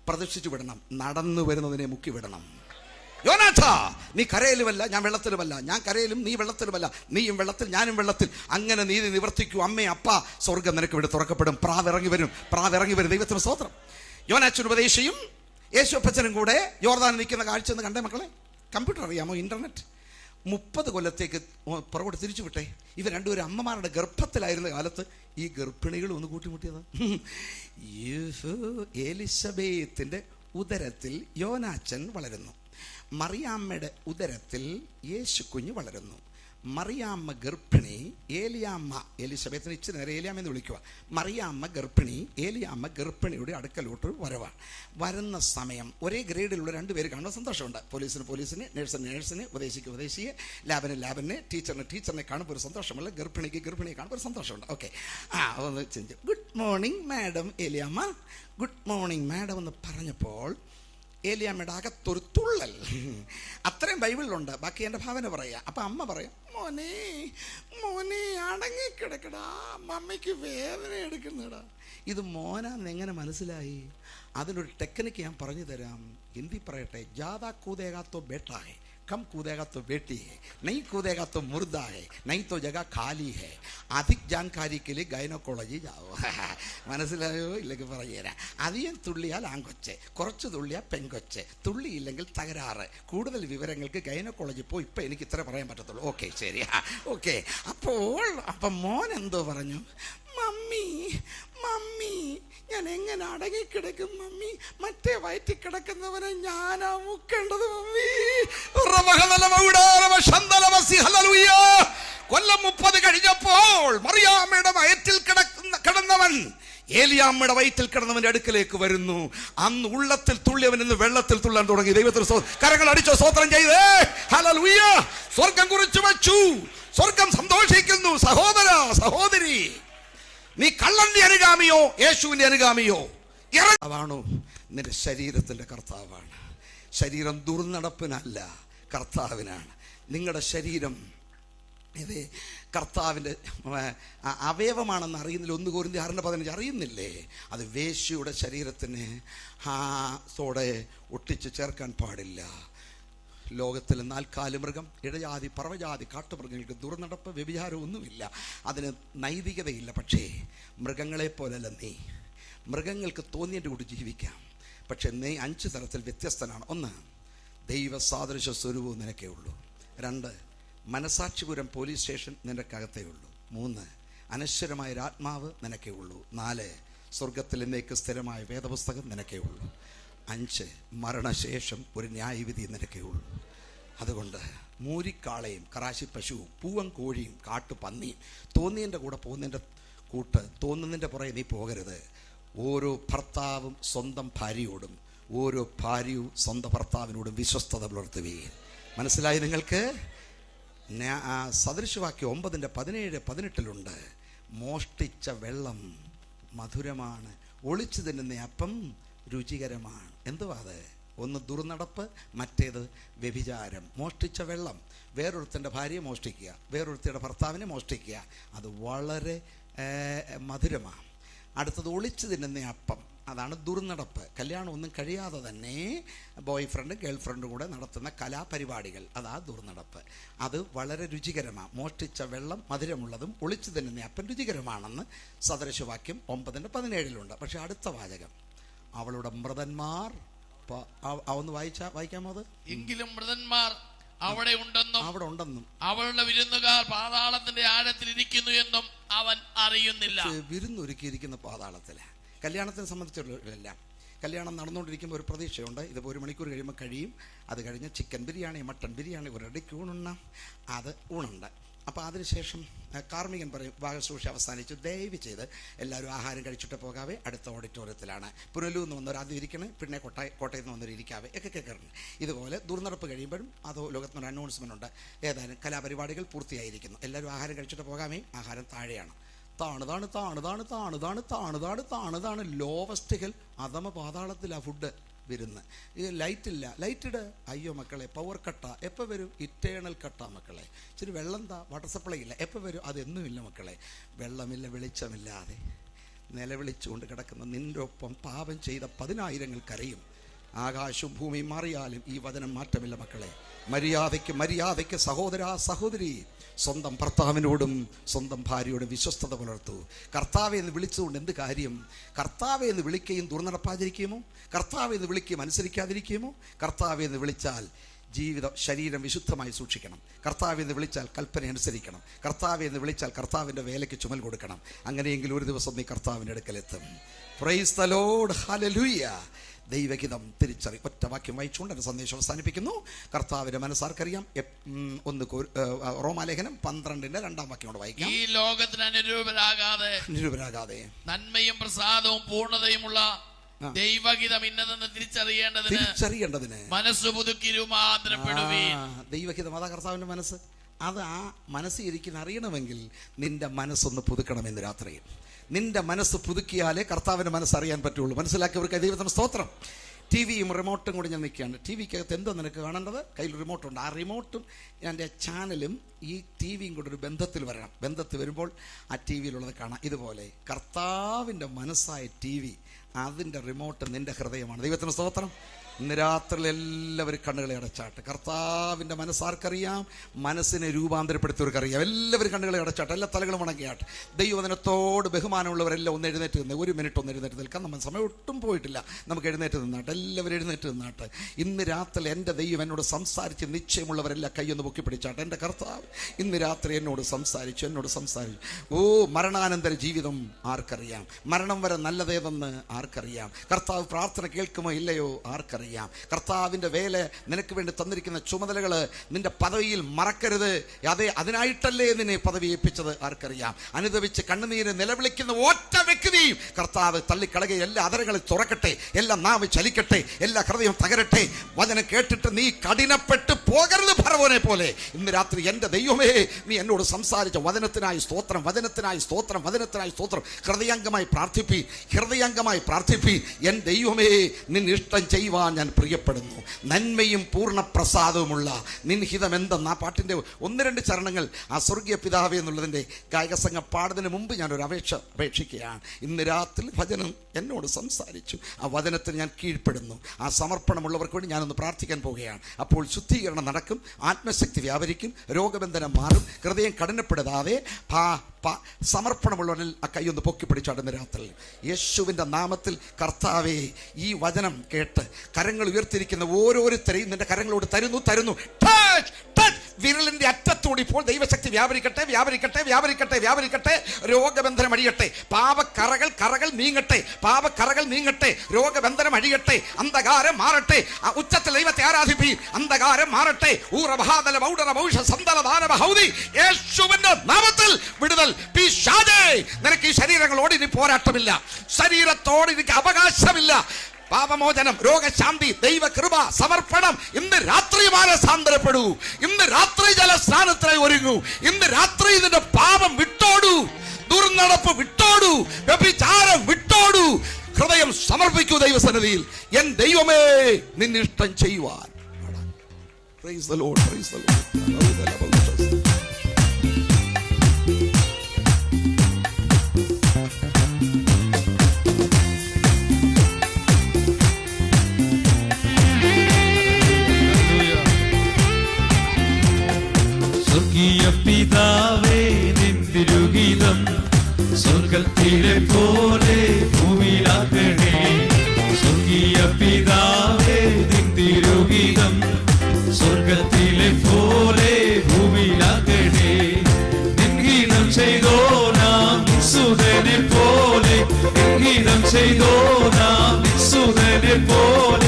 പ്രദർശിച്ചു വിടണം, നടന്നു വരുന്നതിനെ മുക്കി വിടണം. യോനാഥാ, നീ കരയിലുമല്ല ഞാൻ വെള്ളത്തിലുമല്ല, ഞാൻ കരയിലും നീ വെള്ളത്തിലുമല്ല, നീയും വെള്ളത്തിൽ ഞാനും വെള്ളത്തിൽ, അങ്ങനെ നീതി നിവർത്തിക്കൂ. അമ്മേ അപ്പ, സ്വർഗം നിനക്ക് ഇവിടെ തുറക്കപ്പെടും, പ്രാവിറങ്ങി വരും. ദൈവത്തിന് സ്തോത്രം. യോനാച്ചൻ ഉപദേശിയും യേശുപ്പച്ചനും കൂടെ യോർദാൻ നിൽക്കുന്ന കാഴ്ച ഒന്ന് കണ്ടേ മക്കളെ. കമ്പ്യൂട്ടർ അറിയാമോ, ഇന്റർനെറ്റ്? 30 കൊല്ലത്തേക്ക് പുറകോട്ട് തിരിച്ചു വിട്ടേ. ഇവർ രണ്ടുപേരും അമ്മമാരുടെ ഗർഭത്തിലായിരുന്ന കാലത്ത് ഈ ഗർഭിണികൾ ഒന്ന് കൂട്ടിമുട്ടിയത്. എലിസബേത്തിന്റെ ഉദരത്തിൽ യോനാച്ചൻ വളരുന്നു, മറിയാമ്മയുടെ ഉദരത്തിൽ യേശു കുഞ്ഞ് വളരുന്നു. മറിയാമ്മ ഗർഭിണി, ഏലിയാമ്മ, എലിസബത്തിനെ ഇച്ചിരി നേരം ഏലിയാമ്മ എന്ന് വിളിക്കുക. മറിയാമ്മ ഗർഭിണി, ഏലിയാമ്മ ഗർഭിണിയുടെ അടുക്കലോട്ട് വരുന്ന സമയം ഒരേ ഗ്രേഡിലുള്ള 2 പേര് കാണുമ്പോൾ സന്തോഷമുണ്ട്. പോലീസിന്, നേഴ്സിന്, ഉപദേശിക്ക്, ലാബിന്, ടീച്ചറിനെ കാണുമ്പോൾ ഒരു സന്തോഷമല്ല, ഗർഭിണിയെ കാണുമ്പോൾ ഒരു സന്തോഷമുണ്ട്. ഓക്കെ, ഒന്ന് Chenchu. Good morning madam Eliyamma, good morning madam എന്ന് പറഞ്ഞപ്പോൾ ഏലിയാമ്മയുടെ അകത്തൊരു തുള്ളൽ. അത്രയും ബൈബിളിലുണ്ട്, ബാക്കി എൻ്റെ ഭാവന പറയാം. അപ്പം അമ്മ പറയാം, മോനെ അടങ്ങിക്കിടക്കടാ, മമ്മിക്ക് വേദന എടുക്കുന്നടാ. ഇത് മോനാന്ന് എങ്ങനെ മനസ്സിലായി? അതിനൊരു ടെക്നിക്ക് ഞാൻ പറഞ്ഞു തരാം. ഹിന്ദി പറയട്ടെ. ജാദാ കൂതേഗാത്തോ ബേട്ടാ ഹെ, कम कूदेगा तो बेटी है, नहीं कूदेगा तो मुर्दा है, नहीं तो जगह खाली है. अधिक जानकारी के लिए ഗൈനക്കോളജി जाओ. മനസ്സിലായോ? ഇല്ലെങ്കിൽ പറഞ്ഞുതരാം. അധികം തുള്ളിയാൽ ആൺകൊച്ച്, കുറച്ച് തുള്ളിയാൽ പെൺകൊച്ച്, തുള്ളിയില്ലെങ്കിൽ തകരാറ്. കൂടുതൽ വിവരങ്ങൾക്ക് ഗൈനക്കോളജി പോയി. ഇപ്പം എനിക്ക് ഇത്ര പറയാൻ പറ്റത്തുള്ളൂ. ഓക്കെ, ശരി, ഓക്കെ. അപ്പം മോൻ എന്തോ പറഞ്ഞു, മമ്മി ഞാൻ എങ്ങനെ അടങ്ങിക്കിടക്കും മമ്മി, മറ്റേ വയറ്റിൽ കിടക്കുന്നവനെ ഞാനാ മുക്കേണ്ടത് മമ്മി. കൊല്ലം 30 കഴിഞ്ഞപ്പോൾ മറിയാമ്മയുടെ വയറ്റിൽ കിടന്നവൻ ഏലിയാമ്മയുടെ വയറ്റിൽ കിടന്നവന്റെ അടുക്കലേക്ക് വരുന്നു. അന്ന് ഉള്ളത്തിൽ തുള്ളിയവൻ ഇന്ന് വെള്ളത്തിൽ തുള്ളാൻ തുടങ്ങി. ദൈവത്തിന് കരങ്ങൾ അടിച്ചോ, സ്തോത്രം ചെയ്തേ. ഹല്ലേലൂയ. സ്വർഗം കുറിച്ചു വെച്ചു, സ്വർഗം സന്തോഷിക്കുന്നു. സഹോദര സഹോദരി, നീ കള്ളന്റെ അനുഗാമിയോ യേശുവിന്റെ അനുഗാമിയോ? അതാണോ നിന്റെ ശരീരത്തിന്റെ കർത്താവാണ്. ശരീരം ദുർനടപ്പിനല്ല, കർത്താവിനാണ്. നിങ്ങളുടെ ശരീരം ഇത് കർത്താവിൻ്റെ അവയവമാണെന്ന് അറിയുന്നില്ല. 1 കൊരിന്ത്യർ 6:15 അറിയുന്നില്ലേ? അത് വേശ്യയുടെ ശരീരത്തിന് തോടെ ഒട്ടിച്ച് ചേർക്കാൻ പാടില്ല. ലോകത്തിൽ 4 മൃഗം, ഇഴജാതി, പറവജാതി, കാട്ടുമൃഗങ്ങൾക്ക് ദുർനടപ്പ്, വ്യഭിചാരം ഒന്നുമില്ല. അതിന് നൈതികതയില്ല. പക്ഷേ മൃഗങ്ങളെ പോലല്ല നീ. മൃഗങ്ങൾക്ക് തോന്നിയതിൻ്റെ കൂടി ജീവിക്കാം, പക്ഷെ നീ 5 തരത്തിൽ വ്യത്യസ്തനാണ്. 1, ദൈവ സാദൃശ്യ സ്വരൂപവും നിനക്കേ ഉള്ളൂ. 2, മനസാക്ഷിപുരം പോലീസ് സ്റ്റേഷൻ നിനക്കകത്തേ ഉള്ളൂ. 3, അനശ്വരമായ ആത്മാവ് നിനക്കേ ഉള്ളൂ. 4, സ്വർഗത്തിൽ എന്നേക്ക് സ്ഥിരമായ വേദപുസ്തകം നിനക്കേ ഉള്ളൂ. 5, മരണശേഷം ഒരു ന്യായവിധി നിനക്കേ ഉള്ളൂ. അതുകൊണ്ട് മൂരിക്കാളയും കറാശി പശുവും പൂവൻ കോഴിയും കാട്ടുപന്നിയും തോന്നിയതിൻ്റെ കൂടെ പോകുന്നതിൻ്റെ കൂട്ട്, തോന്നുന്നതിൻ്റെ പുറകെ നീ പോകരുത്. ഓരോ ഭർത്താവും സ്വന്തം ഭാര്യയോടും ഓരോ ഭാര്യയും സ്വന്തം ഭർത്താവിനോടും വിശ്വസ്തത പുലർത്തുകയും. മനസ്സിലായി നിങ്ങൾക്ക്? സദൃശവാക്യം 9:17-18 മോഷ്ടിച്ച വെള്ളം മധുരമാണ്, ഒളിച്ചു തിന്നുന്ന അപ്പം രുചികരമാണ്. എന്തുവാ അത്? ഒന്ന് ദുർനടപ്പ്, മറ്റേത് വ്യഭിചാരം. മോഷ്ടിച്ച വെള്ളം, വേറൊരുത്തൻ്റെ ഭാര്യയെ മോഷ്ടിക്കുക, വേറൊരുത്തരുടെ ഭർത്താവിനെ മോഷ്ടിക്കുക, അത് വളരെ മധുരമാണ്. അടുത്തത് ഒളിച്ചു തിന്നുന്ന അപ്പം, അതാണ് ദുർനടപ്പ്. കല്യാണം ഒന്നും കഴിയാതെ തന്നെ ബോയ് ഫ്രണ്ടും ഗേൾ ഫ്രണ്ടും കൂടെ നടത്തുന്ന കലാപരിപാടികൾ, അതാ ദുർനടപ്പ്. അത് വളരെ രുചികരമാണ്. മോഷ്ടിച്ച വെള്ളം മധുരമുള്ളതും ഒളിച്ചു തിന്നുന്ന അപ്പം രുചികരമാണെന്ന് സദൃശവാക്യം 9:17 പക്ഷെ അടുത്ത വാചകം, അവളുടെ മൃതന്മാർ ഒന്ന് വായിക്കാമോ? അത് എങ്കിലും മൃതന്മാർ അവിടെ ഉണ്ടെന്നും അവളുടെ വിരുന്നുകാർ പാതാളത്തിന്റെ ആഴത്തിൽ ഇരിക്കുന്നു എന്നും അവൻ അറിയുന്നില്ല. വിരുന്നൊരുക്കിയിരിക്കുന്ന പാതാളത്തില്. കല്യാണത്തിനെ സംബന്ധിച്ചുള്ളവരെല്ലാം കല്യാണം നടന്നുകൊണ്ടിരിക്കുമ്പോൾ ഒരു പ്രതീക്ഷയുണ്ട്, ഇതിപ്പോൾ 1 മണിക്കൂർ കഴിയുമ്പോൾ കഴിയും. അത് കഴിഞ്ഞ് ചിക്കൻ ബിരിയാണി, മട്ടൺ ബിരിയാണി, ഒരടിക്ക് ഊണുണ്ണാം. അത് ഊണുണ്ട്. അപ്പോൾ അതിനുശേഷം കാർമികൻ പറയും, ഭാഗശുശ്രൂഷ അവസാനിച്ചു, ദയവ് ചെയ്ത് എല്ലാവരും ആഹാരം കഴിച്ചിട്ട് പോകാവേ, അടുത്ത ഓഡിറ്റോറിയത്തിലാണ്. പുനലൂർ നിന്ന് വന്നവർ ആദ്യം ഇരിക്കണേ, പിന്നെ കോട്ടയത്ത് നിന്ന് വന്നവർ ഇരിക്കാവേ ഒക്കെ കേൾക്കണം. ഇതുപോലെ ദുർനടപ്പ് കഴിയുമ്പോഴും അതോ ലോകത്തിനൊരു അനൗൺസ്മെൻ്റ് ഉണ്ട്, ഏതായാലും കലാപരിപാടികൾ പൂർത്തിയായിരിക്കുന്നു, എല്ലാവരും ആഹാരം കഴിച്ചിട്ട് പോകാമേ, ആഹാരം താഴെയാണ്. താണ് ലോവസ്റ്റ് ഹെൽ അധമ പാതാളത്തിലാ ഫുഡ് വരുന്നത്. ഇത് ലൈറ്റില്ല, ലൈറ്റിട്. അയ്യോ മക്കളെ, പവർ കട്ടാ. എപ്പോൾ വരും? ഇറ്റേണൽ കട്ടാ മക്കളെ. ഇച്ചിരി വെള്ളം വാട്ടർ സപ്ലൈ ഇല്ല. എപ്പോൾ വരും? അതെന്നുമില്ല മക്കളെ. വെള്ളമില്ല, വെളിച്ചമില്ലാതെ നിലവിളിച്ചുകൊണ്ട് കിടക്കുന്ന നിന്റെ ഒപ്പം പാപം ചെയ്ത 10,000 കരയും. ആകാശവും ഭൂമിയും മാറിയാലും ഈ വചനം മാറ്റമില്ല മക്കളെ. മര്യാദയ്ക്ക് സഹോദര സഹോദരി സ്വന്തം ഭർത്താവിനോടും സ്വന്തം ഭാര്യയോടും വിശ്വസ്തത പുലർത്തൂ. കർത്താവെ എന്ന് വിളിച്ചുകൊണ്ട് എന്ത് കാര്യം? കർത്താവെ എന്ന് വിളിക്കുകയും ദുർനടപ്പാതിരിക്കുമോ? കർത്താവെ എന്ന് വിളിക്കുകയും അനുസരിക്കാതിരിക്കുമോ? കർത്താവെ എന്ന് വിളിച്ചാൽ ശരീരം വിശുദ്ധമായി സൂക്ഷിക്കണം. കർത്താവെ എന്ന് വിളിച്ചാൽ കൽപ്പന അനുസരിക്കണം. കർത്താവെ എന്ന് വിളിച്ചാൽ കർത്താവിൻ്റെ വേലയ്ക്ക് ചുമൽ കൊടുക്കണം. അങ്ങനെയെങ്കിൽ ഒരു ദിവസം നീ കർത്താവിൻ്റെ അടുക്കലെത്തും. Praise the Lord, hallelujah. ദൈവഹിതം തിരിച്ചറി. ഒറ്റ വാക്യം വായിച്ചുകൊണ്ട് എൻ്റെ സന്ദേശം അവസാനിപ്പിക്കുന്നു. കർത്താവിന്റെ മനസ്സാർക്കറിയാം. റോമാലേഖനം 12:2 വാക്യം വായിക്കാം. ഈ ലോകത്തിന് അനുരൂപരാകാതെ നന്മയും പ്രസാദവും പൂർണ്ണതയുമുള്ള ദൈവഹിതം ഇന്നതെന്ന് തിരിച്ചറിയേണ്ടതിന് മനസ്സ് പുതുക്കി രൂപാന്തരപ്പെടുവീൻ. ദൈവഹിതം അതാ കർത്താവിന്റെ മനസ്സ്. അത് ആ മനസ്സിൽ ഇരിക്കുന്ന അറിയണമെങ്കിൽ നിന്റെ മനസ്സൊന്ന് പുതുക്കണമെന്ന് രാത്രിയിൽ. നിന്റെ മനസ്സ് പുതുക്കിയാലേ കർത്താവിന്റെ മനസ്സറിയാൻ പറ്റുള്ളൂ. മനസ്സിലാക്കിയവർക്ക് ദൈവത്തിന് സ്തോത്രം. ടിവിയും റിമോട്ടും കൂടി ഞാൻ നിൽക്കുകയാണ്. ടി വിക്കകത്ത് എന്തോ നിനക്ക് കാണേണ്ടത്? കയ്യിൽ റിമോട്ടുണ്ട്. ആ റിമോട്ടും എൻ്റെ ചാനലും ഈ ടി വിയും കൂടെ ഒരു ബന്ധത്തിൽ വരണം. ബന്ധത്തിൽ വരുമ്പോൾ ആ ടി വിയിലുള്ളത് കാണാം. ഇതുപോലെ കർത്താവിൻ്റെ മനസ്സായ ടി വി, അതിൻ്റെ റിമോട്ട് നിന്റെ ഹൃദയമാണ്. ദൈവത്തിന് സ്തോത്രം. ഇന്ന് രാത്രി എല്ലാവരും കണ്ണുകളെ അടച്ചാട്ട്. കർത്താവിൻ്റെ മനസ്സാർക്കറിയാം, മനസ്സിനെ രൂപാന്തരപ്പെടുത്തിയവർക്കറിയാം. എല്ലാവരും കണ്ണുകളെ അടച്ചാട്ട്, എല്ലാ തലകളും വണങ്ങിയാട്ട്. ദൈവവചനത്തോട് ബഹുമാനമുള്ളവരെല്ലാം ഒന്ന് എഴുന്നേറ്റ് നിന്ന് 1 മിനിറ്റ് ഒന്ന് എഴുന്നേറ്റ് നിൽക്കാൻ. നമ്മൾ സമയം ഒട്ടും പോയിട്ടില്ല. നമുക്ക് എഴുന്നേറ്റ് നിന്നാട്ട്, എല്ലാവരും എഴുന്നേറ്റ് നിന്നാട്ട്. ഇന്ന് രാത്രി എൻ്റെ ദൈവം എന്നോട് സംസാരിച്ച് നിശ്ചയമുള്ളവരെല്ലാം കൈയൊന്ന് പൊക്കി പിടിച്ചാട്ട്. എൻ്റെ കർത്താവ് ഇന്ന് രാത്രി എന്നോട് സംസാരിച്ചു. ഓ, മരണാനന്തര ജീവിതം ആർക്കറിയാം? മരണം വരെ നല്ലതേതെന്ന് ആർക്കറിയാം? കർത്താവ് പ്രാർത്ഥന കേൾക്കുമോ ഇല്ലയോ ആർക്കറിയാം? കർത്താവിന്റെ വേല നിനക്ക് വേണ്ടി തന്നിരിക്കുന്ന ചുമതലകള് നിന്റെ പദവിയിൽ മറക്കരുത്. അതെ, അതിനായിട്ടല്ലേ നിന്നെ പദവി ഏൽപ്പിച്ചത് ആർക്കറിയാം? അനുദവിച്ച് കണ്ണുനീര് നിലവിളിക്കുന്ന ഒറ്റ വ്യക്തിയും കർത്താവ് തള്ളിക്കളകെ. എല്ലാ അതരങ്ങളും തുറക്കട്ടെ, എല്ലാ നാവ് ചലിക്കട്ടെ, എല്ലാ ഹൃദയം തകരട്ടെ. വചനം കേട്ടിട്ട് നീ കഠിനപ്പെട്ട് പോകരുത് ഫറവോനെ പോലെ. ഇന്ന് രാത്രി എൻ്റെ ദൈവമേ, നീ എന്നോട് സംസാരിച്ച വചനത്തിനായി സ്തോത്രം. ഹൃദയംഗമായി പ്രാർത്ഥിപ്പി. എൻ ദൈവമേ, നിൻ ഇഷ്ടം ചെയ്യുവാൻ ഞാൻ പ്രിയപ്പെടുന്നു. നന്മയും പൂർണ്ണ പ്രസാദവുമുള്ള നിൻഹിതം എന്തെന്ന് ആ പാട്ടിൻ്റെ 1-2 ചരണങ്ങൾ ആ സ്വർഗീയ പിതാവേ എന്നുള്ളതിൻ്റെ ഗായകസംഘം പാടുന്നതിന് മുമ്പ് ഞാനൊരു അപേക്ഷിക്കുകയാണ്. ഇന്ന് രാത്രി വചനം എന്നോട് സംസാരിച്ചു. ആ വചനത്തിന് ഞാൻ കീഴ്പ്പെടുന്നു. ആ സമർപ്പണമുള്ളവർക്ക് വേണ്ടി ഞാനൊന്ന് പ്രാർത്ഥിക്കാൻ പോവുകയാണ്. അപ്പോൾ ശുദ്ധീകരണം നടക്കും, ആത്മശക്തി വ്യാപരിക്കും, രോഗബന്ധനം മാറും, ഹൃദയം കഠിനപ്പെടാതെ സമർപ്പണമുള്ളവരിൽ ആ കൈയൊന്ന് പൊക്കി പിടിച്ചാടുന്ന രാത്രി യേശുവിൻ്റെ നാമത്തിൽ കർത്താവേ, ഈ വചനം കേട്ട് കരങ്ങൾ ഉയർത്തിരിക്കുന്ന ഓരോരുത്തരെയും നിന്റെ കരങ്ങളോട് തരുന്നു. വിരലിന്റെ അറ്റത്തോടെ ഇപ്പോൾ ദൈവശക്തി വ്യാപരിക്കട്ടെ. രോഗബന്ധനം അഴിയട്ടെ, പാപക്കറകൾ നീങ്ങട്ടെ, രോഗബന്ധനം അഴിയട്ടെ, അന്ധകാരം മാറട്ടെ. ഉച്ചത്തിൽ ദൈവത്തെ ആരാധിപ്പീൻ. അന്ധകാരം മാറട്ടെ. യേശുവിന്റെ നാമത്തിൽ വിടുതൽ. നിനക്ക് ഈ ശരീരങ്ങളോട് ഇനി പോരാട്ടമില്ല, ശരീരത്തോട് എനിക്ക് അവകാശമില്ല. പാപമോചനം, രോഗശാന്തി, ദൈവകൃപ, സമർപ്പണം. ഇന്ന് രാത്രി മാനസാന്തരപ്പെടൂ. ഇന്ന് രാത്രി ജലസ്നാനത്തിനായി ഒരുങ്ങൂ. ഇന്ന് രാത്രി ഇതിന്റെ പാപം വിട്ടോടൂ, ദുർനടപ്പ് വിട്ടോടൂ, വ്യഭിചാരം വിട്ടോടൂ. ഹൃദയം സമർപ്പിക്കൂ ദൈവസന്നിധിയിൽ. എൻ ദൈവമേ, നിന്നിഷ്ടം ചെയ്യുവാൻ. Praise the Lord. പിതാവേ, നിൻ തിരുഹിതം സ്വർഗ്ഗത്തിലെ പോലെ ഭൂമിയിലാകണേ. സ്വർഗീയ പിതാവേ, നിൻ തിരുഹിതം സ്വർഗ്ഗത്തിലെ പോലെ ഭൂമിയിലാകണേ. നിൻഹിതം ചെയ്തോ നാം സുതനെ പോലെ, നിൻഹിതം ചെയ്തോ നാം സുതനെ പോലെ.